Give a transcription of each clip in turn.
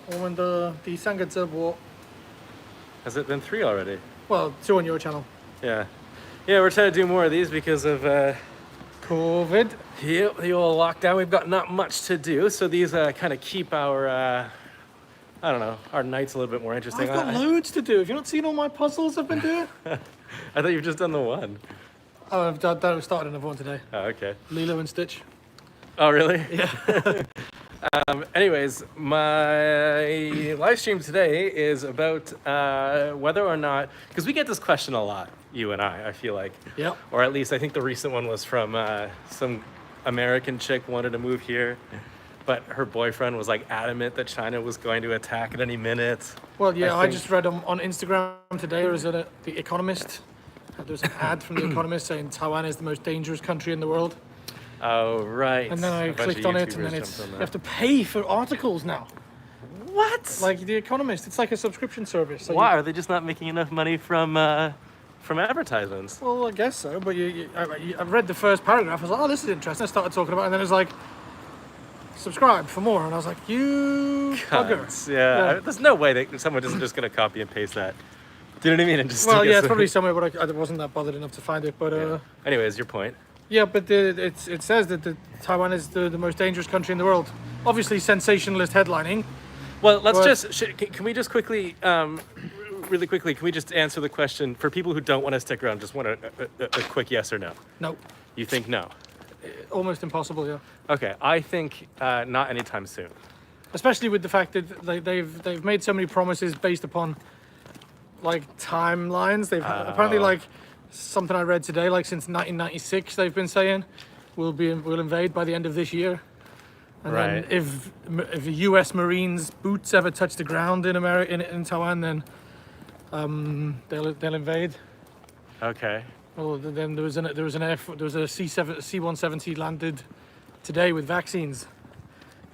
我们的第三个直播 Has it been 3 already? well 2 on your channel. Yeah. Yeah, we're trying to do more of these because of COVID. the old lockdown. We've got not much to do, so these kind of keep our, I don't know, our nights a little bit more interesting. I've got loads to do. Have you not seen all my puzzles I've been doing? I thought you've just done the one. Oh, I've started another one today. Oh, okay. Lilo and Stitch. Oh, really? Yeah. Anyways, my live stream today is about whether or not, because we get this question a lot, you and I feel like. Yep. Or at least I think the recent one was from some American chick wanted to move here, but her boyfriend was like adamant that China was going to attack at any minute. Well, yeah, I just read on Instagram today, there was The Economist. There was an ad from The Economist saying Taiwan is the most dangerous country in the world. Oh, right. And then I clicked on it, and then you have to pay for articles now. What? Like The Economist, it's like a subscription service. So why? Are they just not making enough money from advertisements? Well, I guess so, but I read the first paragraph, I was like, oh, this is interesting. I started talking about it, and then it was like, subscribe for more, and I was like, you bugger. Yeah. There's no way that someone isn't just going to copy and paste that. Do you know what I mean? And just well, yeah, it's probably somewhere, but I wasn't that bothered enough to find it. But yeah. Anyways, your point. Yeah, but it says that Taiwan is the most dangerous country in the world. Obviously, sensationalist headlining. Well, can we just quickly, really quickly, can we just answer the question for people who don't want to stick around? Just want a quick yes or no. No. You think no? Almost impossible, yeah. Okay, I think not anytime soon. Especially with the fact that they've made so many promises based upon like timelines. They've apparently like something I read today, like since 1996, they've been saying we'll invade by the end of this year. And right. then if U.S. Marines boots ever touch the ground in Taiwan, then they'll invade. Okay. Well, then there was a C-170 landed today with vaccines,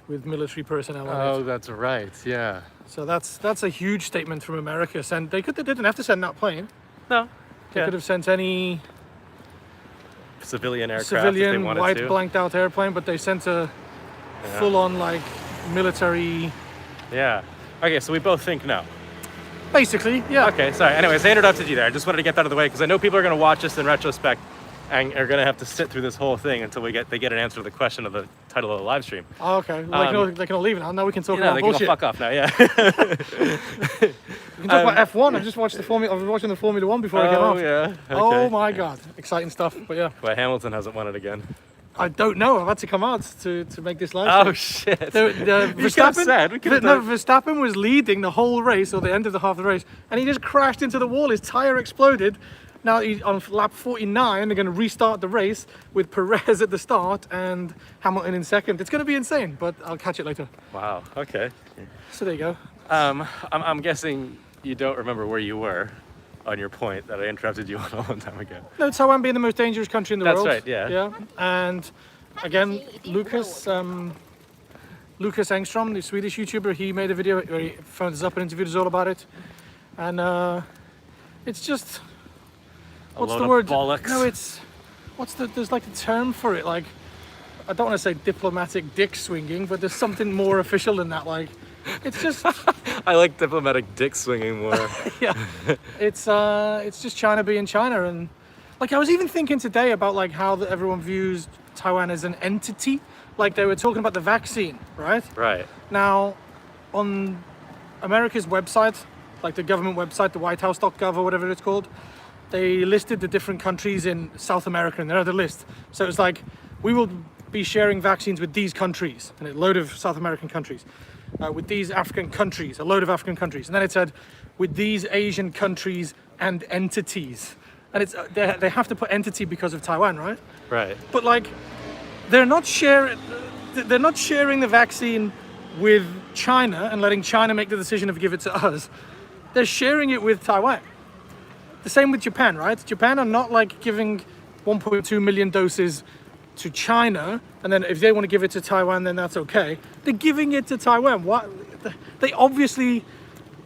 with military personnel on it. Oh, that's right. Yeah. So that's a huge statement from America. They didn't have to send that plane. No. They could have sent any civilian aircraft if they wanted white to. blanked out airplane, but they sent a full-on like military. Yeah. Okay, so we both think no. Basically, yeah. Okay, sorry. Anyways, I interrupted you there. I just wanted to get that out of the way because I know people are going to watch this in retrospect and are going to have to sit through this whole thing until they get an answer to the question of the title of the live stream. Oh, okay. Well, they can all leave now. Now we can talk about they bullshit. Can all fuck off now. Yeah. We can talk about F1. I just watched I was watching the Formula 1 before I came off. Oh yeah. Okay. Oh my god, exciting stuff. But yeah. Well, Hamilton hasn't won it again. I don't know. I've had to come out to make this live. Oh shit. Verstappen was leading the whole race, or the end of the half of the race, and he just crashed into the wall. His tire exploded. Now he's on lap 49. They're going to restart the race with Perez at the start and Hamilton in second. It's going to be insane, but I'll catch it later. Wow. Okay. So there you go. I'm guessing you don't remember where you were on your point that I interrupted you on a long time ago. No, Taiwan being the most dangerous country in the world. That's right. Yeah. Yeah. And again, Lucas Engstrom, the Swedish YouTuber, he made a video where he phoned us up and interviewed us all about it. And it's just, what's the word? Bollocks. No, there's like a term for it. Like, I don't want to say diplomatic dick swinging, but there's something more official than that. Like, it's just. I like diplomatic dick swinging more. Yeah. It's just China being China. And like, I was even thinking today about like how everyone views Taiwan as an entity. Like they were talking about the vaccine, right? Right. Now, on America's website, like the government website, the whitehouse.gov or whatever it's called, they listed the different countries in South America and they had a list. So it's like, we will be sharing vaccines with these countries, and a load of South American countries, with these African countries, a load of African countries. And then it said, with these Asian countries and entities. And it's they have to put entity because of Taiwan, right? Right. But like, they're not sharing the vaccine with China and letting China make the decision of give it to us. They're sharing it with Taiwan. The same with Japan, right? Japan are not like giving 1.2 million doses to China, and then if they want to give it to Taiwan, then that's okay. They're giving it to Taiwan. What? They obviously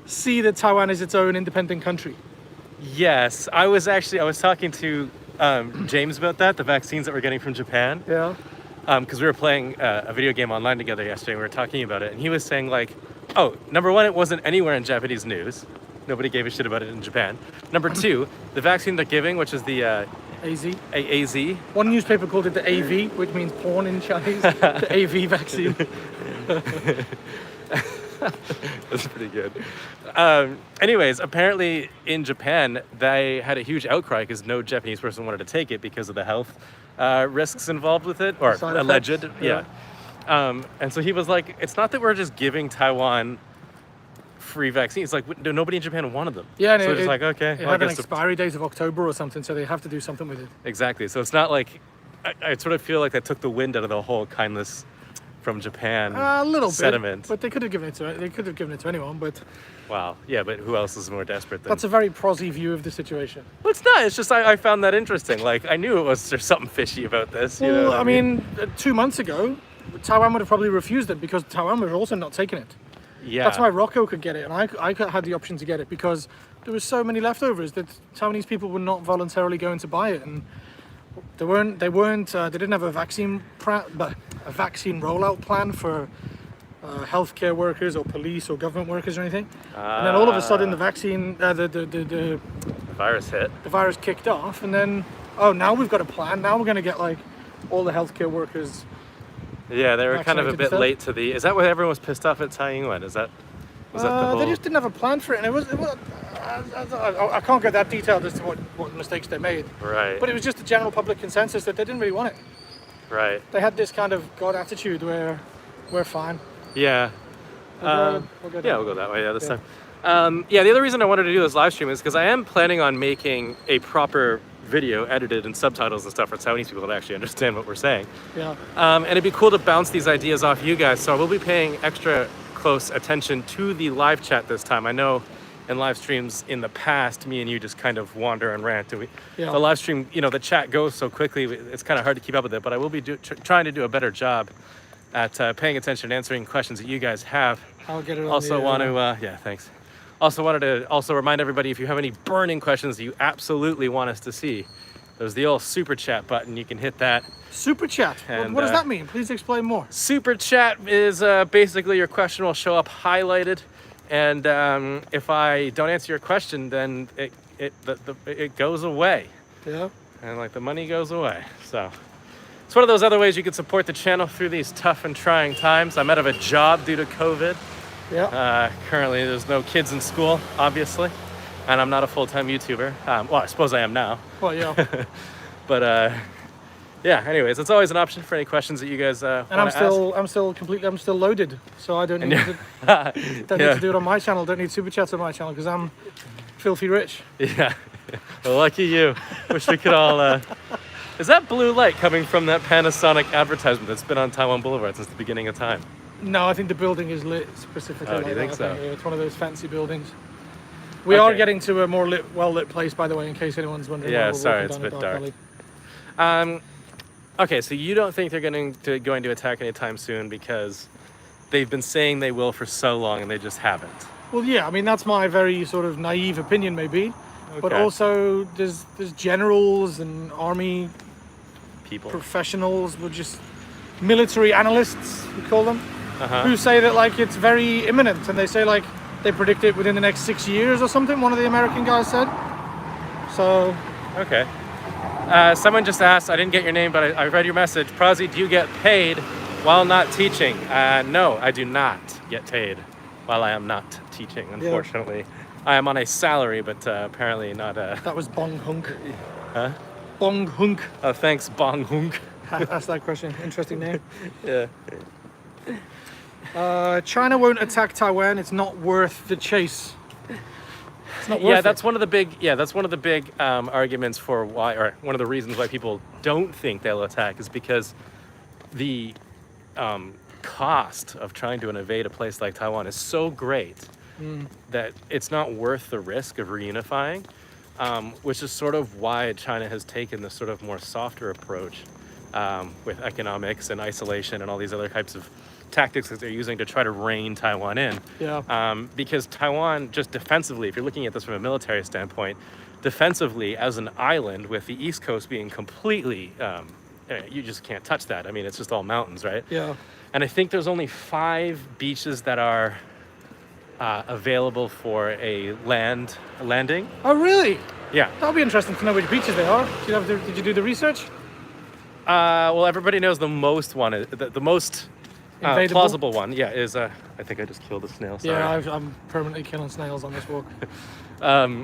see that Taiwan is its own independent country. Yes, I was talking to James about that, the vaccines that we're getting from Japan. Yeah. Because we were playing a video game online together yesterday, and we were talking about it, and he was saying like, Oh, number one, it wasn't anywhere in Japanese news. Nobody gave a shit about it in Japan. Number two, the vaccine they're giving, which is the AZ. AZ. One newspaper called it the AV, which means porn in Chinese. The AV vaccine. That's pretty good. Anyways, apparently in Japan, they had a huge outcry because no Japanese person wanted to take it because of the health risks involved with it, or Side alleged. effects, Yeah. And so he was like, it's not that we're just giving Taiwan free vaccines. Like, nobody in Japan wanted them. Yeah, and so it's like, okay. It well, I had an guess expiry date of October or something, so they have to do something with it. exactly. So it's not like, I sort of feel like that took the wind out of the whole kindness from Japan A little sentiment. bit, but they could have given it to anyone. But Wow. Yeah, but who else is more desperate than... that's a very prosy view of the situation. Well, it's not. It's just I found that interesting. Like, I knew there's something fishy about this. You know Well, what I mean, 2 months ago, Taiwan would have probably refused it because Taiwan was also not taking it. Yeah. That's why Rocco could get it, and I had the option to get it because there was so many leftovers that Taiwanese people were not voluntarily going to buy it, and they didn't have a vaccine rollout plan for healthcare workers or police or government workers or anything. And then all of a sudden the vaccine, the virus hit. the virus kicked off, and then now we've got a plan. Now we're going to get like all the healthcare workers. Yeah, they were kind of a Vaccinated bit instead? late to the... Is that why everyone was pissed off at Taiwan? Was that the whole... They just didn't have a plan for it, and it was I can't get that detailed as to what mistakes they made. Right. But it was just a general public consensus that they didn't really want it. Right. They had this kind of God attitude where we're fine. Yeah. We'll go Yeah, we'll go that way. Yeah, this time. The other reason I wanted to do this live stream is because I am planning on making a proper video edited and subtitles and stuff for Taiwanese people to actually understand what we're saying. Yeah. And it'd be cool to bounce these ideas off you guys. So I will be paying extra close attention to the live chat this time. I know in live streams in the past, me and you just kind of wander and rant. Yeah. The live stream, the chat goes so quickly, it's kind of hard to keep up with it. But I will be trying to do a better job at paying attention and answering questions that you guys have. I'll get it on Also the, want to, thanks. Also wanted to remind everybody, if you have any burning questions that you absolutely want us to see, there's the old super chat button. You can hit that. Super chat. And, what does that mean? Please explain more. Super chat is basically your question will show up highlighted, and if I don't answer your question, then it goes away, Yeah. and like the money goes away. So it's one of those other ways you can support the channel through these tough and trying times. I'm out of a job due to COVID. Yeah. Currently, there's no kids in school, obviously, and I'm not a full-time YouTuber. Well, I suppose I am now. Well, yeah. But anyways, it's always an option for any questions that you guys And I'm still loaded, so I don't need to do it on my channel. Don't need super chats on my channel because I'm filthy rich. Yeah. Well, lucky you. Wish we could all. Is that blue light coming from that Panasonic advertisement that's been on Taiwan Boulevard since the beginning of time? No, I think the building is lit specifically. Oh, do you think so? Yeah, it's one of those fancy buildings. We are getting to a more well-lit place, by the way, in case anyone's wondering. Yeah, why we're sorry, walking it's a down bit dark. alley. Okay, so you don't think they're going to attack anytime soon because they've been saying they will for so long and they just haven't. Well, yeah, I mean, that's my very sort of naive opinion, maybe. But Okay. also, there's generals and army People. professionals, we're just military analysts, we call them, Uh-huh. who say that like it's very imminent, and they say like they predict it within the next 6 years or something. One of the American guys said. So Okay. Someone just asked, I didn't get your name, but I read your message. Prazi, do you get paid while not teaching? No, I do not get paid while I am not teaching, unfortunately. I am on a salary, but apparently not a... that was Bong Hunk. Huh? Bong Hunk. Oh, thanks, Bong Hunk. Ask that question. Interesting name. Yeah. China won't attack Taiwan. It's not worth the chase. It's not worth Yeah, it. that's one of the big arguments for why, or one of the reasons why people don't think they'll attack is because the cost of trying to invade a place like Taiwan is so great that it's not worth the risk of reunifying, which is sort of why China has taken this sort of more softer approach with economics and isolation and all these other types of tactics that they're using to try to rein Taiwan in. Yeah. Because Taiwan, just defensively, if you're looking at this from a military standpoint, defensively as an island with the East Coast being completely, you just can't touch that. I mean, it's just all mountains, right? Yeah. And I think there's only 5 beaches that are available for a landing. Oh, really? Yeah. That'll be interesting to know which beaches they are. Did you do the research? Well, everybody knows the most one, the most Invadable? plausible one. Yeah, is I think I just killed a snail. Sorry. Yeah, I'm permanently killing snails on this walk.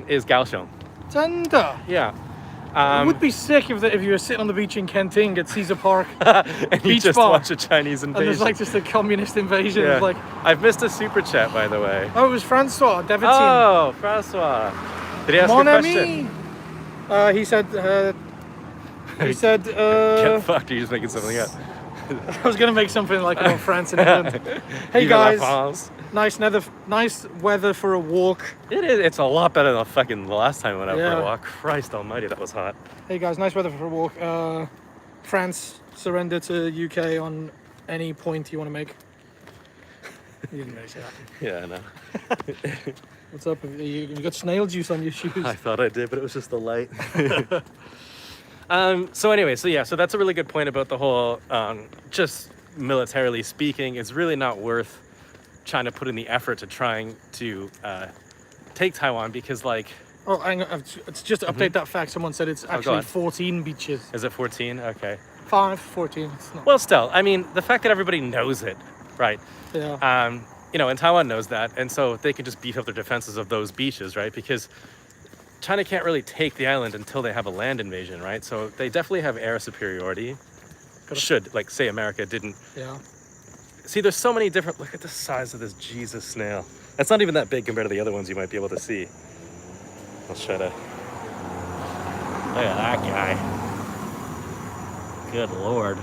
Is Kaohsiung. Tender. Yeah. It would be sick if you were sitting on the beach in Kenting at Caesar Park and you beach just bar, watch a Chinese and invasion. there's like just a communist invasion. Yeah. Of like, I've missed a super chat, by the way. oh, it was Francois Devetin. Oh, Francois. Did he ask Mon a ami. question? He said. Get fucked. Are you just making something up? I was gonna make something like about France and England. Hey Vive la guys, France. nice weather for a walk. It is. It's a lot better than fucking the last time I went out for Yeah. a walk. Christ almighty, that was hot. Hey guys, nice weather for a walk. France surrender to UK on any point you want to make. You didn't really say that. Yeah, I know. What's up? You got snail juice on your shoes. I thought I did, but it was just the light. So that's a really good point about the whole, just militarily speaking, it's really not worth China putting the effort to trying to take Taiwan because, like... Oh, hang on. It's just to update that fact. Someone said it's actually on. 14 beaches. Is it 14? Okay. 14. It's not. Well, still, I mean, the fact that everybody knows it, right? Yeah. And Taiwan knows that, and so they can just beef up their defenses of those beaches, right? Because China can't really take the island until they have a land invasion, right? So they definitely have air superiority. Should, like, say America didn't. Yeah. See, there's so many different... Look at the size of this Jesus snail. That's not even that big compared to the other ones you might be able to see. I'll try to... Look at that guy. Good Lord.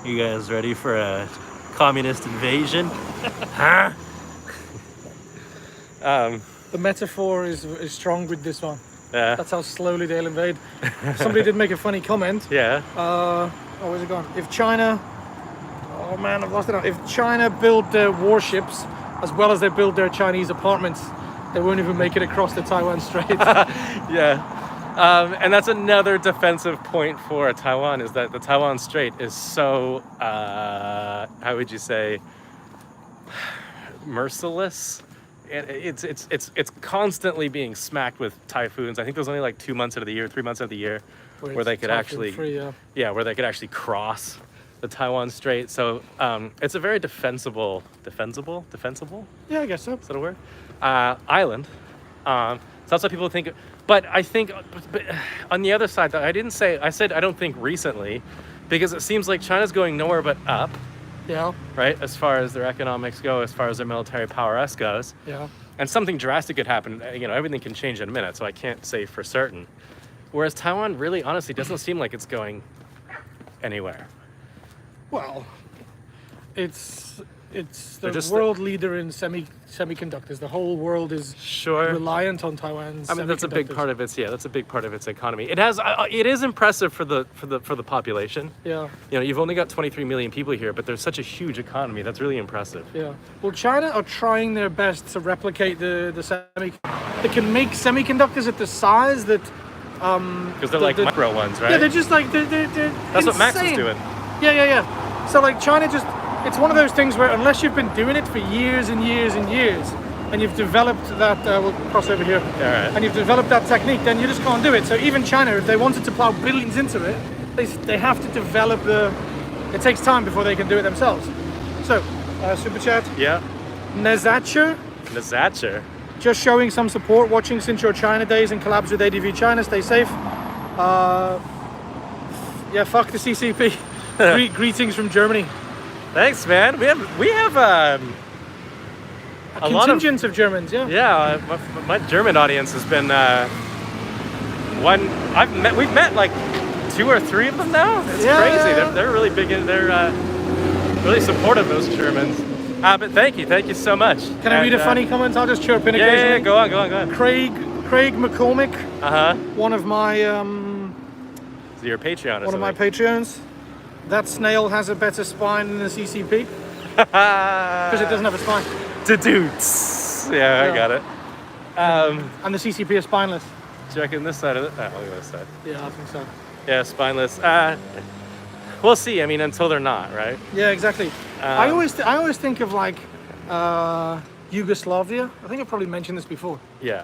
You guys ready for a communist invasion? Huh? The metaphor is strong with this one. Yeah. That's how slowly they'll invade. Somebody did make a funny comment. Yeah. Where's it gone? If China... Oh man, I've lost it now. If China build their warships as well as they build their Chinese apartments, they won't even make it across the Taiwan Strait. Yeah. And that's another defensive point for Taiwan, is that the Taiwan Strait is so, how would you say, merciless. It's constantly being smacked with typhoons. I think there's only like 2 months out of the year, 3 months out of the year, where they could actually, where they could actually cross the Taiwan Strait. So it's a very defensible. Yeah, I guess so. Is that a word? Island. So that's what people think. But I think, on the other side, I said I don't think recently, because it seems like China's going nowhere but up. Yeah. Right, as far as their economics go, as far as their military prowess goes. Yeah. And something drastic could happen. Everything can change in a minute, so I can't say for certain. Whereas Taiwan really, honestly, doesn't seem like it's going anywhere. Well, it's the just world leader in semiconductors. The whole world is reliant on Taiwan's. I mean, that's a big part of its. Yeah, that's a big part of its economy. It has. It is impressive for the population. Yeah. You've only got 23 million people here, but there's such a huge economy. That's really impressive. Yeah. Well, China are trying their best to replicate the semi. They can make semiconductors at the size that. Because they're like micro ones, right? Yeah, they're just like they're. That's insane. what Max is doing. Yeah. So like China just. It's one of those things where unless you've been doing it for years and years and years, and you've developed that, we'll cross over here, All right. and you've developed that technique, then you just can't do it. So even China, if they wanted to plow billions into it, they have to develop it takes time before they can do it themselves. So, super chat. Yeah. Nazacher, just showing some support, watching since your China days and collabs with ADV China. Stay safe. Fuck the CCP. Greetings from Germany. Thanks, man. We have a contingent of Germans, yeah. Yeah, my German audience has been we've met like 2 or 3 of them now. It's crazy. Yeah. They're really big in. They're really supportive, those Germans. But thank you so much. Can I read a funny comment? I'll just chirp in occasionally. Yeah. Go on. Craig McCormick. One of my So you're a Patreon. One of my Patreons. That snail has a better spine than the CCP because it doesn't have a spine. Yeah, I got it. And the CCP is spineless. Do you reckon this side of it? Oh, look at this side. Yeah, I think so. Yeah, spineless. We'll see. I mean, until they're not, right? Yeah, exactly. I always think of like Yugoslavia. I think I probably mentioned this before. Yeah.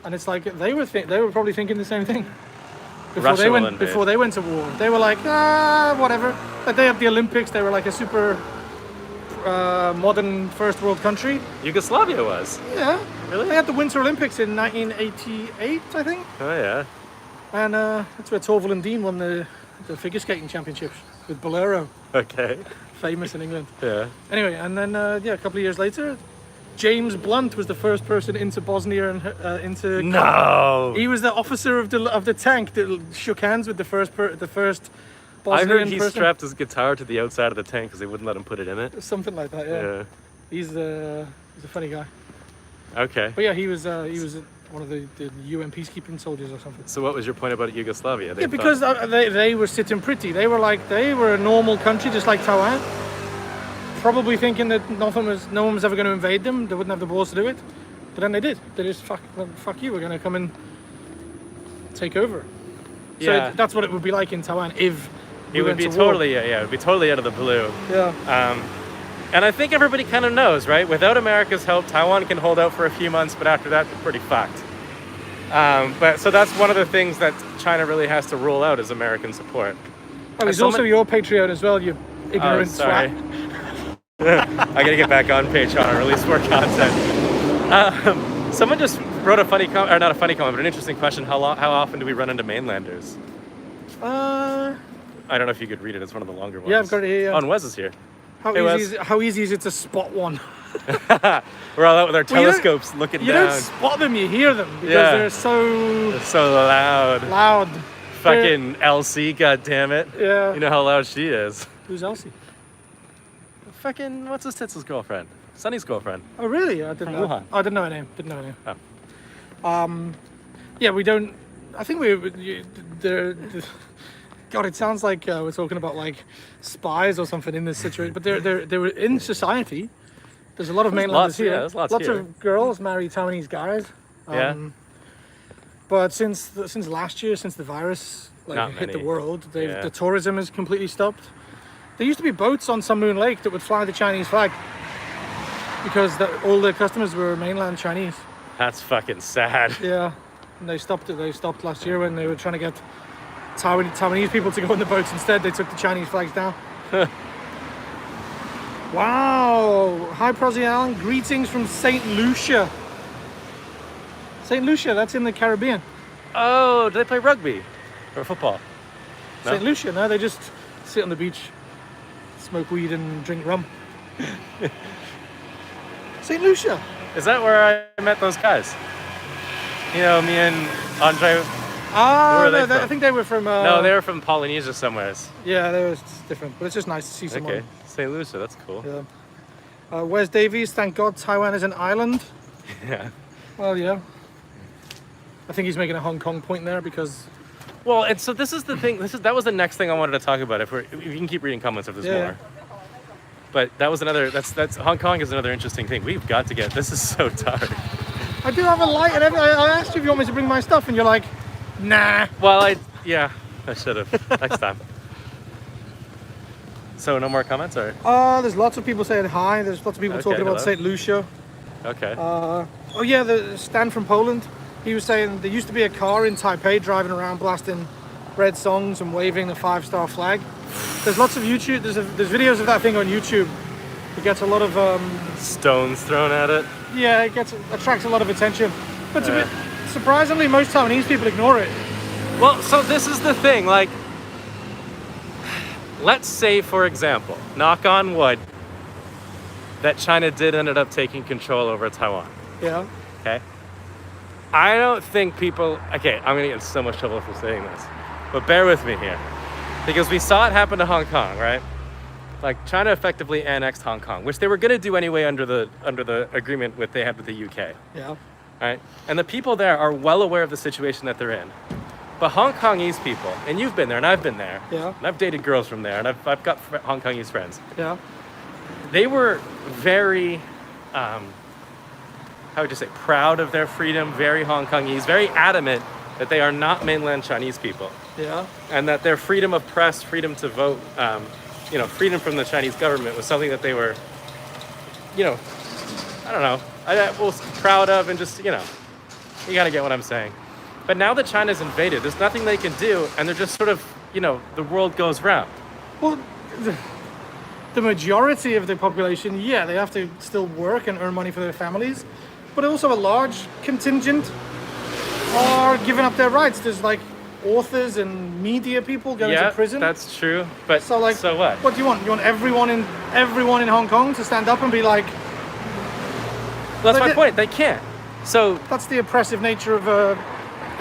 And it's like they were probably thinking the same thing Russia will invade. before they went to war. They were like, whatever. Like they had the Olympics. They were like a super modern first world country. Yugoslavia was. Yeah. Really? They had the Winter Olympics in 1988, I think. Oh yeah. And that's where Torval and Dean won the figure skating championships with Bolero, Okay. famous in England. Yeah. Anyway, and then a couple of years later, James Blunt was the first person into Bosnia and into. No. He was the officer of the tank that shook hands with the first I Bosnian heard he person. strapped his guitar to the outside of the tank because they wouldn't let him put it in it. Something like that. Yeah. Yeah. He's a funny guy. Okay. But yeah, he was one of the UN peacekeeping soldiers or something. So what was your point about Yugoslavia? They Yeah, because they were sitting pretty. They were a normal country, just like Taiwan. Probably thinking that no one was ever going to invade them. They wouldn't have the balls to do it. But then they did. They just fuck you. We're going to come and take over. So Yeah. that's what it would be like in Taiwan if we it would went be to war. totally it would be totally out of the blue. Yeah. And I think everybody kind of knows, right? Without America's help, Taiwan can hold out for a few months, but after that, they're pretty fucked. But so that's one of the things that China really has to rule out is American support. Oh, he's also your Patreon as well, you ignorant sorry. swat. I gotta get back on Patreon and release more content. Someone just wrote a funny comment, or not a funny comment, but an interesting question. How often do we run into mainlanders? I don't know if you could read it. It's one of the longer ones. Yeah, I've got it here. Yeah. Oh, and Wes is here. How easy is it to spot one? We're all out with our Well, you don't- telescopes looking You down. don't spot them, you hear them because Yeah. they're so It's so loud. loud. Fucking LC, goddammit. Yeah. You know how loud she is. Who's Elsie? Fucking, what's his tits' girlfriend? Sonny's girlfriend. Oh, really? I didn't From know. Wuhan. I didn't know her name. Didn't know her name. Oh. Yeah, we don't. I think they're. God, it sounds like we're talking about like spies or something in this situation, but they were in society. There's a lot of mainlanders lots- here. yeah, there's lots here. of girls marry Taiwanese guys. Yeah. But since last year, since the virus Not hit the many. world, Yeah. the tourism has completely stopped. There used to be boats on Sun Moon Lake that would fly the Chinese flag because all their customers were mainland Chinese. That's fucking sad. Yeah, and they stopped it. They stopped last year when they were trying to get Taiwanese people to go on the boats. Instead, they took the Chinese flags down. Wow! Hi, Prosy Allen. Greetings from St. Lucia. St. Lucia, that's in the Caribbean. Oh, do they play rugby? Or football? No? St. Lucia, no, they just sit on the beach, smoke weed and drink rum. St. Lucia. Is that where I met those guys? You know, me and Andre. Ah, Where are no, they from? I think they were from. No, they were from Polynesia somewhere. Yeah, they were different, but it's just nice to see someone. Okay, St. Lucia, that's cool. Yeah. Wes Davies, thank God Taiwan is an island. Yeah. Well, yeah. I think he's making a Hong Kong point there because. Well, and so this is the thing. That was the next thing I wanted to talk about. If you can keep reading comments if there's Yeah. more. But that was another. That's Hong Kong is another interesting thing. We've got to get. This is so dark. I do have a light, and I asked you if you want me to bring my stuff, and you're like, nah. Well, I should have next time. So no more comments, or There's lots of people saying hi. There's lots of people Okay, talking about hello. St. Lucia. okay? Oh yeah, the Stan from Poland. He was saying there used to be a car in Taipei driving around blasting red songs and waving the 5-star flag. There's lots of YouTube. There's videos of that thing on YouTube. It gets a lot of Stones thrown at it. yeah, attracts a lot of attention. But surprisingly, most Taiwanese people ignore it. Well, so this is the thing. Like, let's say, for example, knock on wood, that China did ended up taking control over Taiwan. Yeah. Okay. I don't think people. Okay, I'm gonna get in so much trouble for saying this, but bear with me here, because we saw it happen to Hong Kong, right? Like China effectively annexed Hong Kong, which they were gonna do anyway under the agreement they had with the UK, Yeah. right? And the people there are well aware of the situation that they're in. But Hong Kongese people, and you've been there, and I've been there, Yeah. and I've dated girls from there, and I've got Hong Kongese friends. Yeah. They were very, how would you say, proud of their freedom, very Hong Kongese, very adamant that they are not mainland Chinese people, Yeah. and that their freedom of press, freedom to vote, freedom from the Chinese government was something that they were, I don't know, was proud of, and just, you know, you gotta get what I'm saying. But now that China's invaded, there's nothing they can do, and they're just sort of, you know, the world goes round. Well, the majority of the population, yeah, they have to still work and earn money for their families, but also a large contingent are giving up their rights. There's like authors and media people going to prison. That's true. But so like, so what? What do you want? You want everyone in Hong Kong to stand up and be like? Well, that's my point. They can't. So that's the oppressive nature of a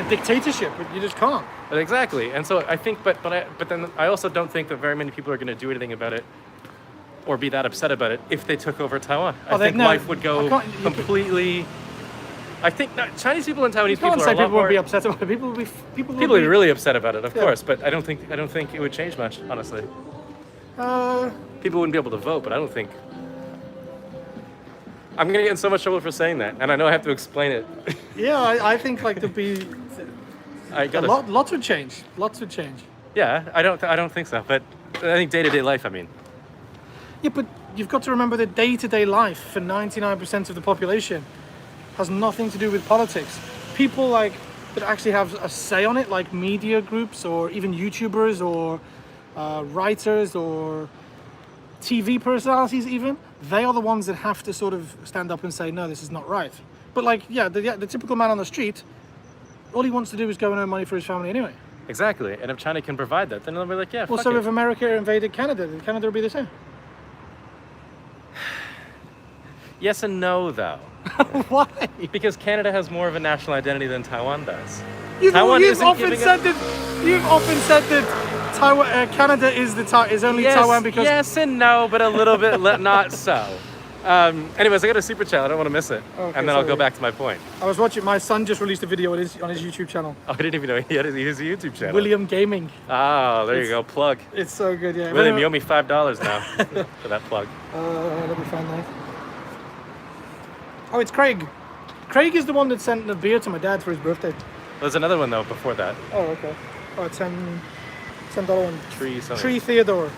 dictatorship. You just can't. Exactly. And so I think, but then I also don't think that very many people are going to do anything about it or be that upset about it if they took over Taiwan. I think life would go completely. I think Chinese people and Taiwanese people are a lot people more. Would be upset about it. People would be really upset about it, of course. But I don't think it would change much, honestly. People wouldn't be able to vote, but I don't think. I'm gonna get in so much trouble for saying that, and I know I have to explain it. Yeah, I think like there'd be. Lots would change. Lots would change. Yeah, I don't think so, but I think day-to-day life. I mean. Yeah, but you've got to remember that day-to-day life for 99% of the population has nothing to do with politics. People like that actually have a say on it, like media groups or even YouTubers or writers or TV personalities even, they are the ones that have to sort of stand up and say, no, this is not right. But like, yeah, the typical man on the street, all he wants to do is go and earn money for his family anyway. Exactly, and if China can provide that, then they'll be like, yeah, well, fuck so it. if America invaded Canada, then Canada would be the same. Yes and no, though. Why? Because Canada has more of a national identity than Taiwan does. You've often said that Taiwan, Canada is only Taiwan because. Yes and no, but a little bit not so. Anyways, I got a super chat. I don't want to miss it, and then I'll go back to my point. I was watching. My son just released a video on his YouTube channel. Oh, I didn't even know he had a YouTube channel. William Gaming. Oh, there you go. Plug. It's so good, yeah. William, you owe me $5 now for that plug. Let me find that. Oh, it's Craig. Craig is the one that sent the beer to my dad for his birthday. There's another one though before that. Oh, okay. Oh, $10 one. Tree Theodore.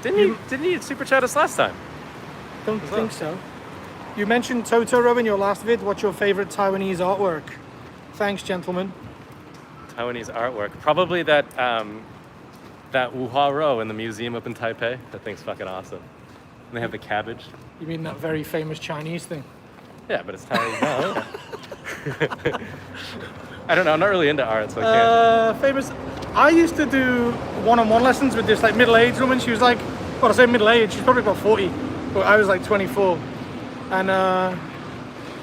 Didn't you super chat us last time? Don't think so. You mentioned Totoro in your last vid. What's your favorite Taiwanese artwork? Thanks, gentlemen. Taiwanese artwork. Probably that Wuhua Row in the museum up in Taipei. That thing's fucking awesome. And they have the cabbage. You mean that very famous Chinese thing? Yeah, but it's Taiwanese. No. I don't know. I'm not really into art, so I can't. Famous. I used to do one-on-one lessons with this like middle-aged woman. She was like, well, I say middle-aged. She's probably about 40, but I was like 24, and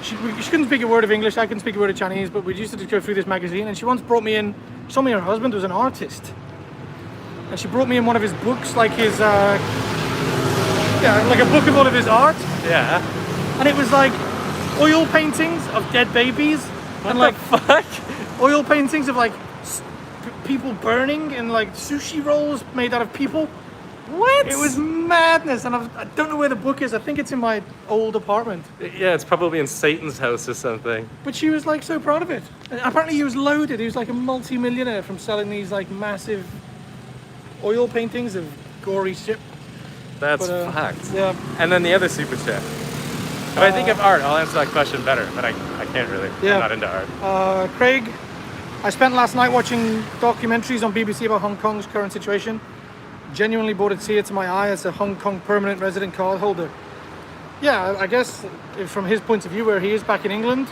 she couldn't speak a word of English. I couldn't speak a word of Chinese, but we used to just go through this magazine. And she once brought me in. She told me her husband was an artist, and she brought me in one of his books, like his like a book of all of his art. Yeah. And it was like oil paintings of dead babies. What and the like fuck? Oil paintings of like people burning and like sushi rolls made out of people. What? It was madness, and I don't know where the book is. I think it's in my old apartment. Yeah, it's probably in Satan's house or something. But she was like so proud of it. And apparently he was loaded. He was like a multi-millionaire from selling these like massive oil paintings of gory shit. That's fucked. Yeah. And then the other super chat. If I think of art, I'll answer that question better, but I can't really. Yeah. I'm not into art. Craig, I spent last night watching documentaries on BBC about Hong Kong's current situation. Genuinely brought a tear to my eye as a Hong Kong permanent resident card holder. Yeah, I guess from his point of view, where he is back in England,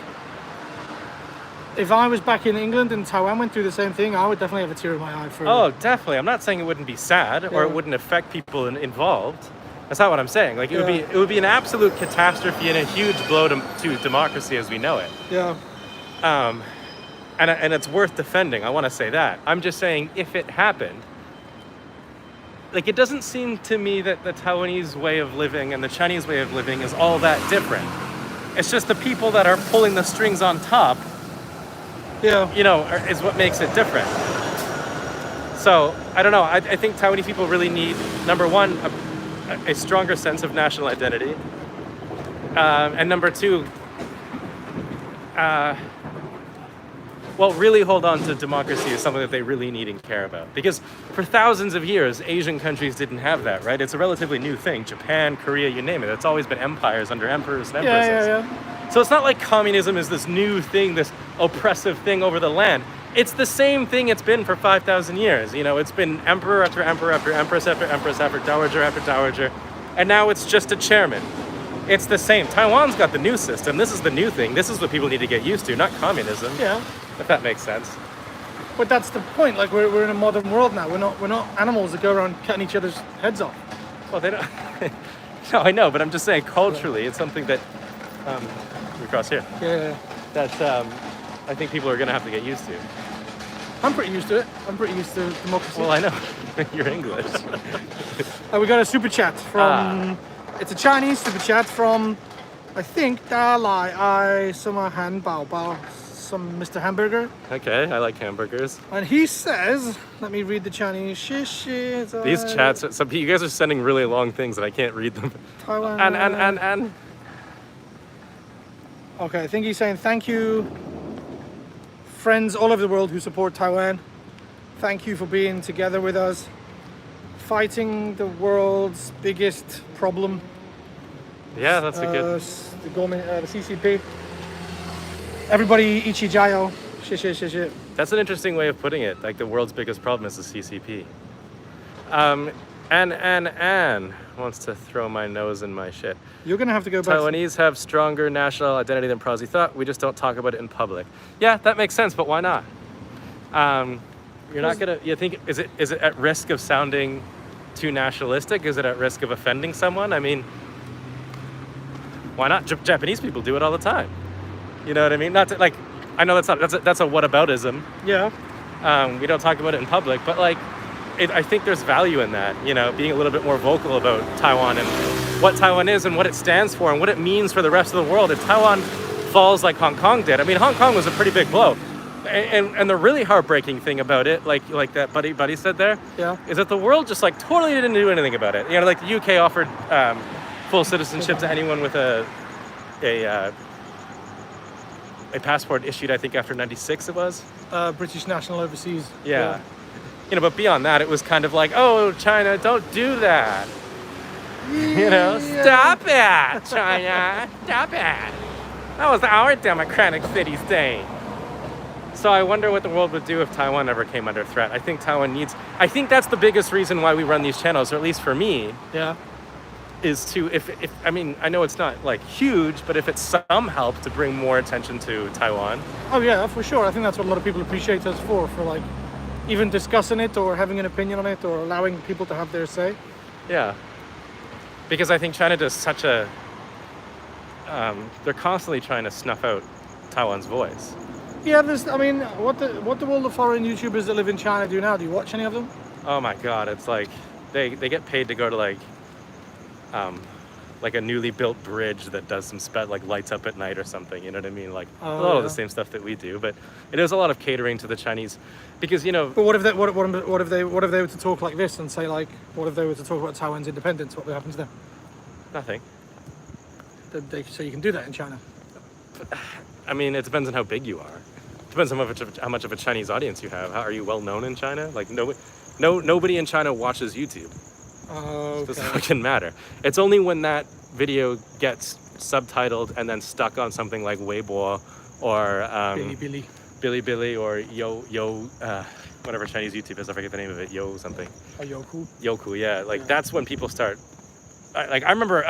if I was back in England and Taiwan went through the same thing, I would definitely have a tear in my eye. Oh, definitely. I'm not saying it wouldn't be sad or it wouldn't affect people involved. That's not what I'm saying. Like it would be an absolute catastrophe and a huge blow to democracy as we know it. Yeah. And it's worth defending. I want to say that. I'm just saying if it happened, like it doesn't seem to me that the Taiwanese way of living and the Chinese way of living is all that different. It's just the people that are pulling the strings on top. Yeah. You know, is what makes it different. So I don't know. I think Taiwanese people really need, number one, a stronger sense of national identity, and number two, really hold on to democracy is something that they really need and care about. Because for thousands of years, Asian countries didn't have that, right? It's a relatively new thing. Japan, Korea, you name it. It's always been empires under emperors and empresses. Yeah. So it's not like communism is this new thing, this oppressive thing over the land. It's the same thing it's been for 5,000 years. You know, it's been emperor after emperor after empress after empress after dowager after dowager, and now it's just a chairman. It's the same. Taiwan's got the new system. This is the new thing. This is what people need to get used to, not communism. Yeah. If that makes sense. But that's the point. Like we're in a modern world now. We're not animals that go around cutting each other's heads off. Well, they don't. No, I know, but I'm just saying culturally, it's something that we cross here. Yeah. That I think people are gonna have to get used to. I'm pretty used to it. I'm pretty used to democracy. Well, I know. You're English. We got a super chat from. It's a Chinese super chat from, I think, Da Lai Ai Summer Han Bao Bao, some Mr. Hamburger. Okay, I like hamburgers. And he says, let me read the Chinese. These chats, you guys are sending really long things and I can't read them. Taiwan. And. Okay, I think he's saying thank you, friends all over the world who support Taiwan. Thank you for being together with us, fighting the world's biggest problem. Yeah, that's a good. The government, the CCP. Everybody, ichijayo. Shit. That's an interesting way of putting it. Like the world's biggest problem is the CCP. Anne wants to throw my nose in my shit. You're gonna have to go back. Taiwanese have stronger national identity than Prozzy thought. We just don't talk about it in public. Yeah, that makes sense, but why not? You're not gonna. You think is it at risk of sounding too nationalistic? Is it at risk of offending someone? I mean, why not? Japanese people do it all the time. You know what I mean? Not to, like, I know that's a whataboutism. Yeah. We don't talk about it in public, but like, I think there's value in that. You know, being a little bit more vocal about Taiwan and what Taiwan is and what it stands for and what it means for the rest of the world. If Taiwan falls like Hong Kong did, I mean, Hong Kong was a pretty big blow. And the really heartbreaking thing about it, like that buddy said there, Yeah. is that the world just like totally didn't do anything about it. You know, like the UK offered full citizenship to anyone with a passport issued, I think, after '96 it was. British national overseas. Yeah. You know, but beyond that, it was kind of like, oh, China, don't do that. You know, stop it, China, stop it. That was our democratic city's day. So I wonder what the world would do if Taiwan ever came under threat. I think I think that's the biggest reason why we run these channels, or at least for me, Yeah. is to, I mean, I know it's not like huge, but if it's some help to bring more attention to Taiwan. Oh yeah, for sure. I think that's what a lot of people appreciate us for like even discussing it or having an opinion on it or allowing people to have their say. Yeah. Because I think China does such a, they're constantly trying to snuff out Taiwan's voice. Yeah, I mean, what do all the foreign YouTubers that live in China do now? Do you watch any of them? Oh my God, it's like, they get paid to go to like a newly built bridge that does some like lights up at night or something, you know what I mean? Like a lot of the same stuff that we do, but it is a lot of catering to the Chinese, because, you know. But what if they were to talk like this and say like, what if they were to talk about Taiwan's independence? What would happen to them? Nothing. So you can do that in China. I mean, it depends on how big you are. It depends on how much of a Chinese audience you have. Are you well known in China? Like nobody in China watches YouTube. Okay. It doesn't fucking matter. It's only when that video gets subtitled and then stuck on something like Weibo or Bilibili or whatever Chinese YouTube is. I forget the name of it. Yo something. Yoku. Yoku, yeah. Like that's when people start. I remember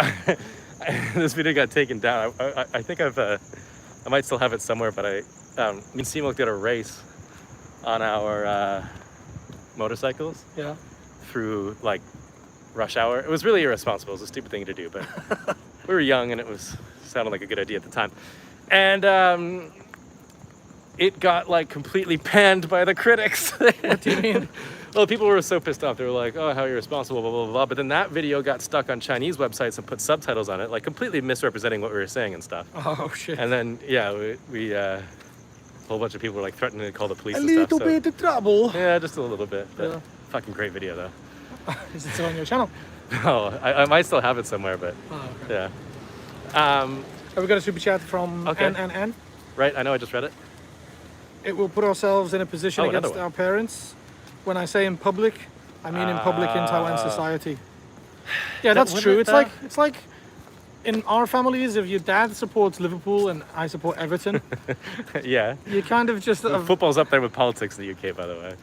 this video got taken down. I think I might still have it somewhere, but me and Simok did a race on our motorcycles. Yeah. Through like rush hour. It was really irresponsible. It was a stupid thing to do, but we were young and it sounded like a good idea at the time. And it got like completely panned by the critics. What do you mean? Well, people were so pissed off. They were like, oh, how irresponsible, blah, blah, blah, blah. But then that video got stuck on Chinese websites and put subtitles on it, like completely misrepresenting what we were saying and stuff. Oh, shit. And then, yeah, we a whole bunch of people were like threatening to call the police a and stuff. little bit of trouble. Yeah, just a little bit. But Yeah. Fucking great video, though. Is it still on your channel? No, I might still have it somewhere, but okay. yeah. Have we got a super chat from Okay. N? Right, I know, I just read it. It will put ourselves in a position Oh, another against one. our parents. When I say in public, I mean in public in Taiwan society. Yeah, that's wouldn't true. it, It's like in our families, if your dad supports Liverpool and I support Everton, Yeah. you kind of just Football's up there with politics in the UK, by the way.